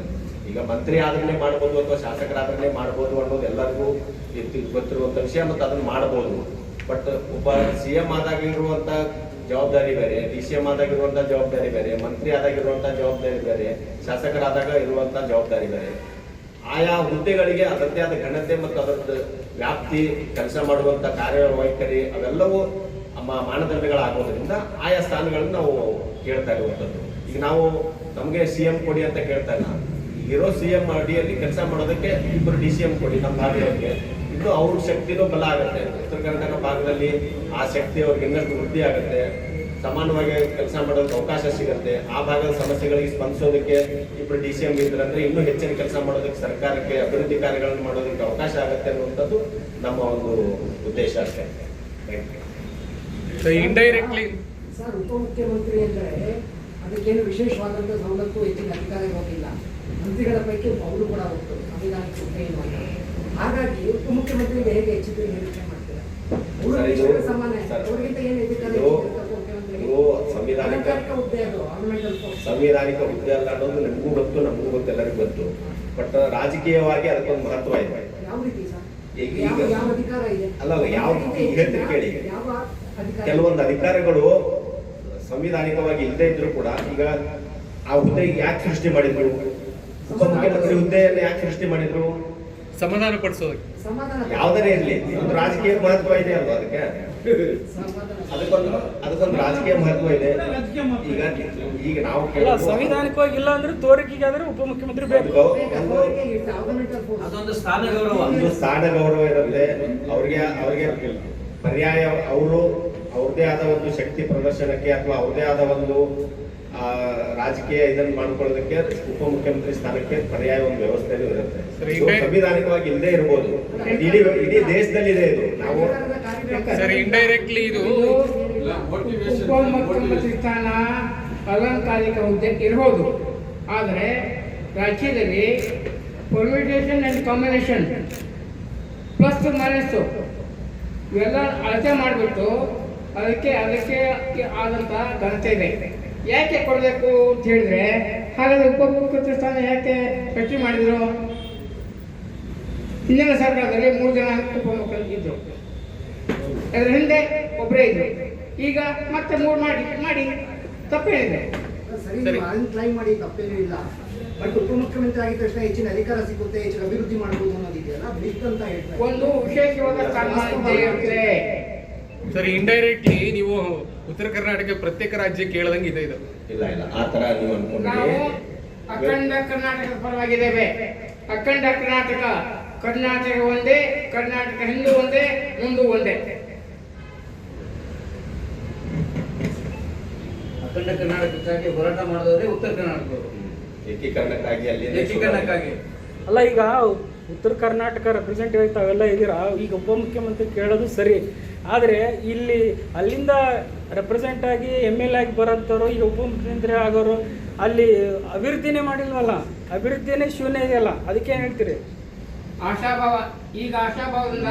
ಈಗ ಮಂತ್ರಿ ಆದ್ರೇ ಮಾಡ್ಬೋದು ಅಥವಾ ಶಾಸಕರಾದ್ರೇ ಮಾಡ್ಬೋದು ಅನ್ನೋದು ಎಲ್ಲರಿಗೂ ಗೊತ್ತಿರುವಂಥ ವಿಷಯ, ಮತ್ತು ಅದನ್ನು ಮಾಡ್ಬೋದು. ಬಟ್ ಒಬ್ಬ CM ಆದಾಗ ಇರುವಂತ ಜವಾಬ್ದಾರಿ ಬೇರೆ, DCM ಆದಾಗ ಇರುವಂತ ಜವಾಬ್ದಾರಿ ಬೇರೆ, ಮಂತ್ರಿ ಆದಾಗ ಇರುವಂತ ಜವಾಬ್ದಾರಿ ಬೇರೆ, ಶಾಸಕರಾದಾಗ ಇರುವಂತ ಜವಾಬ್ದಾರಿ ಬೇರೆ. ಆಯಾ ಹುದ್ದೆಗಳಿಗೆ ಅದರದ್ದೇ ಆದ ಘನತೆ ಮತ್ತು ಅದರದ್ದು ವ್ಯಾಪ್ತಿ, ಕೆಲಸ ಮಾಡುವಂತ ಕಾರ್ಯವೈಖರಿ ಅವೆಲ್ಲವೂ ಮಾನದಂಡಗಳಾಗೋದ್ರಿಂದ ಆಯಾ ಸ್ಥಾನಗಳನ್ನು ನಾವು ಕೇಳ್ತಾ ಇರುವಂಥದ್ದು. ಈಗ ನಾವು ನಮಗೆ CM ಕೊಡಿ ಅಂತ ಕೇಳ್ತಾ ಇಲ್ಲ. ಇರೋ CM ಅಡಿಯಲ್ಲಿ ಕೆಲಸ ಮಾಡೋದಕ್ಕೆ ಇಬ್ಬರು DCM ಕೊಡಿ ನಮ್ಮ ಭಾಗದವ್ರಿಗೆ. ಇದು ಅವ್ರ ಶಕ್ತಿನೂ ಬಲ ಆಗುತ್ತೆ. ಉತ್ತರ ಕರ್ನಾಟಕ ಭಾಗದಲ್ಲಿ ಆ ಶಕ್ತಿ ಅವ್ರಿಗೆ ಇನ್ನಷ್ಟು ವೃದ್ಧಿ ಆಗುತ್ತೆ, ಸಮಾನವಾಗಿ ಕೆಲಸ ಮಾಡೋದಕ್ಕೆ ಅವಕಾಶ ಸಿಗುತ್ತೆ. ಆ ಭಾಗದ ಸಮಸ್ಯೆಗಳಿಗೆ ಸ್ಪಂದಿಸೋದಕ್ಕೆ ಇಬ್ಬರು DCM ಇದ್ರಂದ್ರೆ ಇನ್ನೂ ಹೆಚ್ಚಿನ ಕೆಲಸ ಮಾಡೋದಕ್ಕೆ, ಸರ್ಕಾರಕ್ಕೆ ಅಭಿವೃದ್ಧಿ ಕಾರ್ಯಗಳನ್ನು ಮಾಡೋದಕ್ಕೆ ಅವಕಾಶ ಆಗುತ್ತೆ ಅನ್ನುವಂಥದ್ದು ನಮ್ಮ ಒಂದು ಉದ್ದೇಶ ಅಷ್ಟೇ. ಇಂಡೈರೆಕ್ಟ್ಲಿ ಸರ್, ಉಪಮುಖ್ಯಮಂತ್ರಿ ಅಂದ್ರೆ ಅದಕ್ಕೇನು ವಿಶೇಷವಾದಂಥ ಸವಲತ್ತು, ಹೆಚ್ಚಿನ ಅಧಿಕಾರ ಹೋಗಿಲ್ಲ. ಮಂತ್ರಿಗಳ ಪೈಕಿ ಅವರು ಕೂಡ ಹೋಗ್ತಾರೆ, ಸಂವಿಧಾನಕ್ಕೆ ಹುದ್ದೆ ಇಲ್ಲ. ಹಾಗಾಗಿ ಉಪಮುಖ್ಯಮಂತ್ರಿಗೆ ಹೇಗೆ ಹೆಚ್ಚಿನ ನಿರೀಕ್ಷೆ ಮಾಡ್ತಾರೆ? ಸಮಾನ ಅವ್ರಿಗಿಂತ ಏನು ಅಧಿಕಾರ ಸಂವಿಧಾನಿಕ ಹುದ್ದೆ ಅಲ್ಲ ಅನ್ನೋದು ನಮಗೂ ಗೊತ್ತು, ನಮಗೂ ಗೊತ್ತು, ಎಲ್ಲರಿಗೂ ಗೊತ್ತು. ಬಟ್ ರಾಜಕೀಯವಾಗಿ ಅದಕ್ಕೊಂದು ಮಹತ್ವ ಇದೆ. ಯಾವ ರೀತಿ ಸರ್? ಈಗ ಯಾವ ಅಧಿಕಾರ ಇದೆ? ಅಲ್ಲ, ಯಾವ ಹೇಳ್ತೀನಿ ಕೇಳಿ. ಕೆಲವೊಂದು ಅಧಿಕಾರಿಗಳು ಸಂವಿಧಾನಿಕವಾಗಿ ಇಲ್ಲದೆ ಇದ್ರು ಕೂಡ ಈಗ ಆ ಹುದ್ದೆಗೆ ಯಾಕೆ ಸೃಷ್ಟಿ ಮಾಡಿದ್ರು? ಉಪಮುಖ್ಯಮಂತ್ರಿ ಹುದ್ದೆಯನ್ನು ಯಾಕೆ ಸೃಷ್ಟಿ ಮಾಡಿದ್ರು? ಸಮಾಧಾನ ಪಡಿಸೋದಕ್ಕೆ. ಯಾವ್ದಾರೇ ಇರ್ಲಿ, ಒಂದು ರಾಜಕೀಯ ಮಹತ್ವ ಇದೆ ಅಲ್ವಾ ಅದಕ್ಕೆ? ಅದಕ್ಕೊಂದು ರಾಜಕೀಯ ಮಹತ್ವ ಇದೆ. ಈಗ ನಾವು ಸಂವಿಧಾನಿಕವಾಗಿ ಇಲ್ಲ ಅಂದ್ರೆ ತೋರಿಕೆಗಾದ್ರೆ ಉಪಮುಖ್ಯಮಂತ್ರಿ ಬೇಕು. ಅದೊಂದು ಸ್ಥಾನ ಗೌರವ, ಒಂದು ಸ್ಥಾನ ಗೌರವ ಇರುತ್ತೆ ಅವ್ರಿಗೆ ಪರ್ಯಾಯ. ಅವರು ಅವ್ರದೇ ಆದ ಒಂದು ಶಕ್ತಿ ಪ್ರದರ್ಶನಕ್ಕೆ ಅಥವಾ ಅವ್ರದೇ ಆದ ಒಂದು ರಾಜಕೀಯ ಇದನ್ನು ಮಾಡ್ಕೊಳ್ಳೋದಕ್ಕೆ ಉಪಮುಖ್ಯಮಂತ್ರಿ ಸ್ಥಾನಕ್ಕೆ ಪರ್ಯಾಯ ಒಂದು ವ್ಯವಸ್ಥೆ ಇರುತ್ತೆ. ಸಂವಿಧಾನಿಕವಾಗಿ ಇಲ್ಲದೆ ಇರ್ಬೋದು, ಇಡೀ ದೇಶದಲ್ಲಿ ಇದೆ ಇದು. ನಾವು ಸರ್ ಇಂಡೈರೆಕ್ಟ್ಲಿ ಇದು ಉಪಮುಖ್ಯಮಂತ್ರಿ ಸ್ಥಾನ ಅಲಂಕಾರಿಕ ಹುದ್ದೆ ಇರಬಹುದು. ಆದರೆ ರಾಜ್ಯದಲ್ಲಿ permutation and combination plus minus ಇವೆಲ್ಲ ಅಳತೆ ಮಾಡಿಬಿಟ್ಟು ಅದಕ್ಕೆ ಆದಂಥ ಘನತೆ ಇದೆ. ಯಾಕೆ ಕೊಡಬೇಕು ಅಂತ ಹೇಳಿದ್ರೆ, ಹಾಗಾದ್ರೆ ಉಪಮುಖ್ಯಮಂತ್ರಿ ಸ್ಥಾನ ಯಾಕೆ ಸೃಷ್ಟಿ ಮಾಡಿದ್ರು? ಹಿಂದಿನ ಸರ್ಕಾರದಲ್ಲಿ 3 ಜನ ಉಪಮುಖ್ಯಮಂತ್ರಿ ಇದ್ರು, ಅದರ ಹಿಂದೆ ಒಬ್ಬರೇ ಇದ್ರು. ಈಗ ಮತ್ತೆ 3 ಮಾಡಿ ತಪ್ಪೇನಿದೆ? ಸರಿ, ಕ್ಲೈಮ್ ಮಾಡಿ ತಪ್ಪೇನೂ ಇಲ್ಲ. ಬಟ್ ಉಪಮುಖ್ಯಮಂತ್ರಿ ಆಗಿದ ತಕ್ಷಣ ಹೆಚ್ಚಿನ ಅಧಿಕಾರ ಸಿಗುತ್ತೆ, ಹೆಚ್ಚಿನ ಅಭಿವೃದ್ಧಿ ಮಾಡಬಹುದು ಅನ್ನೋದಿದೆಯಲ್ಲ, ಬಿಟ್ ಅಂತ ಹೇಳ್ತಾರೆ. ಒಂದು ವಿಶೇಷವಾದ ಸ್ಥಾನ ಇರುತ್ತೆ. ಸರಿ, ಇಂಡೈರೆಕ್ಟ್ಲಿ ನೀವು ಉತ್ತರ ಕರ್ನಾಟಕ ಪ್ರತ್ಯೇಕ ರಾಜ್ಯ ಕೇಳದಂಗೆ ಇದೆ ಇದು. ಇಲ್ಲ ಆ ತರ ನೀವು ಅನ್ಕೊಂಡ್ರೆ ನಾವು ಅಖಂಡ ಕರ್ನಾಟಕದ ಪರವಾಗಿದ್ದೇವೆ. ಅಖಂಡ ಕರ್ನಾಟಕ ಒಂದೇ, ಕರ್ನಾಟಕ ಹಿಂದೂ ಒಂದೇ, ಮುಂದೂ ಒಂದೇ. ಅಖಂಡ ಕರ್ನಾಟಕಕ್ಕಾಗಿ ಹೋರಾಟ ಮಾಡಿದವರೇ ಉತ್ತರ ಕರ್ನಾಟಕದವರು. ಏಕೀಕರಣಕ್ಕಾಗಿ ಅಲ್ಲಿ ಏಕೀಕರಣಕ್ಕಾಗಿ ಅಲ್ಲ, ಈಗ ಉತ್ತರ ಕರ್ನಾಟಕ ರೆಪ್ರೆಸೆಂಟೇಟಿವ್ ತಾವೆಲ್ಲ ಇದ್ದೀರಾ, ಈಗ ಉಪಮುಖ್ಯಮಂತ್ರಿ ಕೇಳೋದು ಸರಿ. ಆದರೆ ಇಲ್ಲಿ ಅಲ್ಲಿಂದ ರೆಪ್ರೆಸೆಂಟ್ ಆಗಿ MLA ಆಗಿ ಬರೋಂಥವ್ರು ಈಗ ಉಪಮುಖ್ಯಮಂತ್ರಿ ಆಗೋರು ಅಲ್ಲಿ ಅಭಿವೃದ್ಧಿನೇ ಮಾಡಿಲ್ವಲ್ಲ, ಅಭಿವೃದ್ಧಿನೇ ಶೂನ್ಯ ಇದೆಯಲ್ಲ, ಅದಕ್ಕೆ ಏನು ಹೇಳ್ತೀರಿ? ಆಶಾಭಾವ, ಈಗ ಆಶಾಭಾವದಿಂದ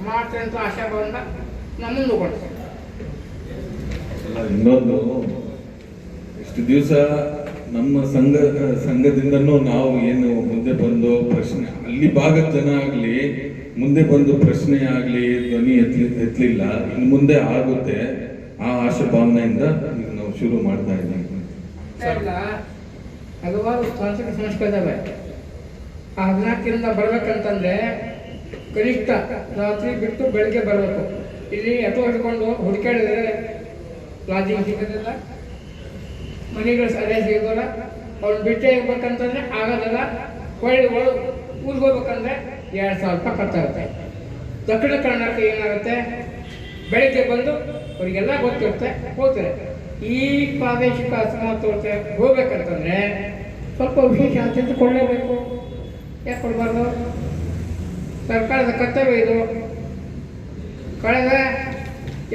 ಮಾಡ್ತಾರೆ ಅಂತ ಆಶಾಭಾವದಿಂದ ನಮ್ಮ ಮುಂದೆ ಇನ್ನೊಂದು ಇಷ್ಟು ದಿವಸ ನಮ್ಮ ಸಂಘದಿಂದನೂ ನಾವು ಏನು ಮುಂದೆ ಬಂದು ಪ್ರಶ್ನೆ ಅಲ್ಲಿ ಭಾಗದ ಜನ ಆಗಲಿ ಮುಂದೆ ಬಂದು ಪ್ರಶ್ನೆ ಆಗಲಿ ಧ್ವನಿ ಎತ್ತಲಿಲ್ಲ. ಇನ್ನು ಮುಂದೆ ಆಗುತ್ತೆ ಆ ಆಶಾಭಾವನೆಯಿಂದ ನಾವು ಶುರು ಮಾಡ್ತಾ ಇದ್ದೀವಿ. ಇಲ್ಲ, ಹಲವಾರು ತಾಂತ್ರಿಕ ಸಮಸ್ಯೆಗಳಿದ್ದಾವೆ. ಆ 14ರಿಂದ ಬರ್ಬೇಕಂತಂದ್ರೆ ಕನಿಷ್ಠ ರಾತ್ರಿ ಬಿಟ್ಟು ಬೆಳಗ್ಗೆ ಬರಬೇಕು. ಇಲ್ಲಿ ಆಟೋ ಹಿಡ್ಕೊಂಡು ಹುಡುಕಾಡಿದ್ರೆ ಲಾಡ್ಜಿಂಗ್ ಸಿಗೋದಿಲ್ಲ, ಮನೆಗಳು ಸರಿಯಾಗಿ ಸಿಗೋಲ್ಲ. ಅವ್ರು ಬಿಟ್ಟೆ ಇರ್ಬೇಕಂತಂದ್ರೆ ಆಗೋದಿಲ್ಲ. ಊರಿಗೆ ಹೋಗ್ಬೇಕಂದ್ರೆ 2,000 ರೂಪಾಯಿ ಖರ್ಚಾಗುತ್ತೆ. ದಕ್ಷಿಣ ಕನ್ನಡಕ್ಕೆ ಏನಾಗುತ್ತೆ, ಬೆಳಿಗ್ಗೆ ಬಂದು ಅವರಿಗೆಲ್ಲ ಗೊತ್ತಿರುತ್ತೆ, ಹೋಗ್ತಾರೆ. ಈ ಪ್ರಾದೇಶಿಕ ಅಸಮತೋಲತೆ ಹೋಗ್ಬೇಕಂತಂದ್ರೆ ಸ್ವಲ್ಪ ವಿಶೇಷ ಆದ್ಯತೆ ಕೊಡಲೇಬೇಕು. ಯಾಕೆ ಕೊಡಬಾರ್ದು? ಸರ್ಕಾರದ ಕರ್ತವ್ಯ ಇದು. ಕಳೆದ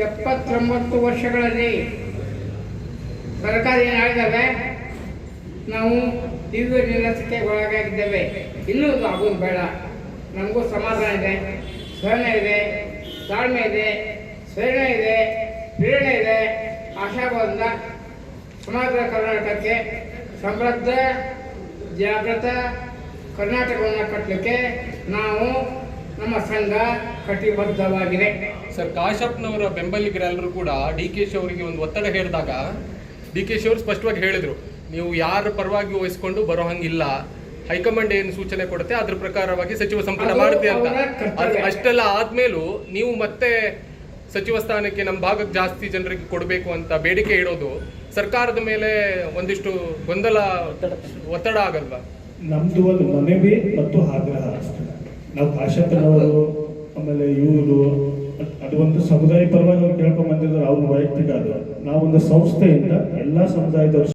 79 ವರ್ಷಗಳಲ್ಲಿ ಸರ್ಕಾರ ಏನಾಗಿದ್ದಾವೆ, ನಾವು ದಿವ್ಯ ನಿರ್ಲಕ್ಷ್ಯಕ್ಕೆ ಒಳಗಾಗಿದ್ದೇವೆ. ಇನ್ನೂ ಅದು ಆಗೋದು ಬೇಡ. ನಮಗೂ ಸಮಾಧಾನ ಇದೆ, ಸಹನೆ ಇದೆ, ತಾಳ್ಮೆ ಇದೆ, ಸ್ಮರಣೆ ಇದೆ, ಪ್ರೇರಣೆ ಇದೆ. ಆಶಾವಾದ ಸಮಗ್ರ ಕರ್ನಾಟಕಕ್ಕೆ ಸಮೃದ್ಧ ಜಾಗೃತ ಕರ್ನಾಟಕವನ್ನು ಕಟ್ಟಲಿಕ್ಕೆ ನಾವು ನಮ್ಮ ಸಂಘ ಕಟಿಬದ್ಧವಾಗಿದೆ. ಸರ್, ಕಾಶಪ್ಪನವರ ಬೆಂಬಲಿಗರೆಲ್ಲರೂ ಕೂಡ DK ಅವರಿಗೆ ಒಂದು ಒತ್ತಡ ಹೇಳಿದಾಗ DK ಅವರು ಸ್ಪಷ್ಟವಾಗಿ ಹೇಳಿದ್ರು, ನೀವು ಯಾರ ಪರವಾಗಿ ವಹಿಸ್ಕೊಂಡು ಬರೋ ಹಂಗಿಲ್ಲ, ಹೈಕಮಾಂಡ್ ಏನು ಸೂಚನೆ ಕೊಡುತ್ತೆ ಅದ್ರ ಪ್ರಕಾರವಾಗಿ ಸಚಿವ ಸಂಪುಟ ಮಾಡುತ್ತೆ ಅಂತ. ಅಷ್ಟೆಲ್ಲ ಆದ್ಮೇಲೂ ನೀವು ಮತ್ತೆ ಸಚಿವ ಸ್ಥಾನಕ್ಕೆ ನಮ್ಮ ಭಾಗಕ್ಕೆ ಜಾಸ್ತಿ ಜನರಿಗೆ ಕೊಡಬೇಕು ಅಂತ ಬೇಡಿಕೆ ಇಡೋದು ಸರ್ಕಾರದ ಮೇಲೆ ಒಂದಿಷ್ಟು ಗೊಂದಲ, ಒತ್ತಡ ಆಗಲ್ವಾ? ನಮ್ದು ಒಂದು ಮನವಿ ಮತ್ತು ಆಗ್ರಹ ಅಷ್ಟೇ. ನಾವು ಕಾಶಪ್ಪನವರು ಆಮೇಲೆ ಇವರು ಅದು ಒಂದು ಸಮುದಾಯ ಪರವಾಗಿ ಅವ್ರು ಕೇಳ್ಕೊಂಡ್ ಬಂದಿದ್ರು, ಅವ್ರ ವೈಯಕ್ತಿಕ ಅದು. ನಾವೊಂದು ಸಂಸ್ಥೆಯಿಂದ ಎಲ್ಲ ಸಮುದಾಯದವರು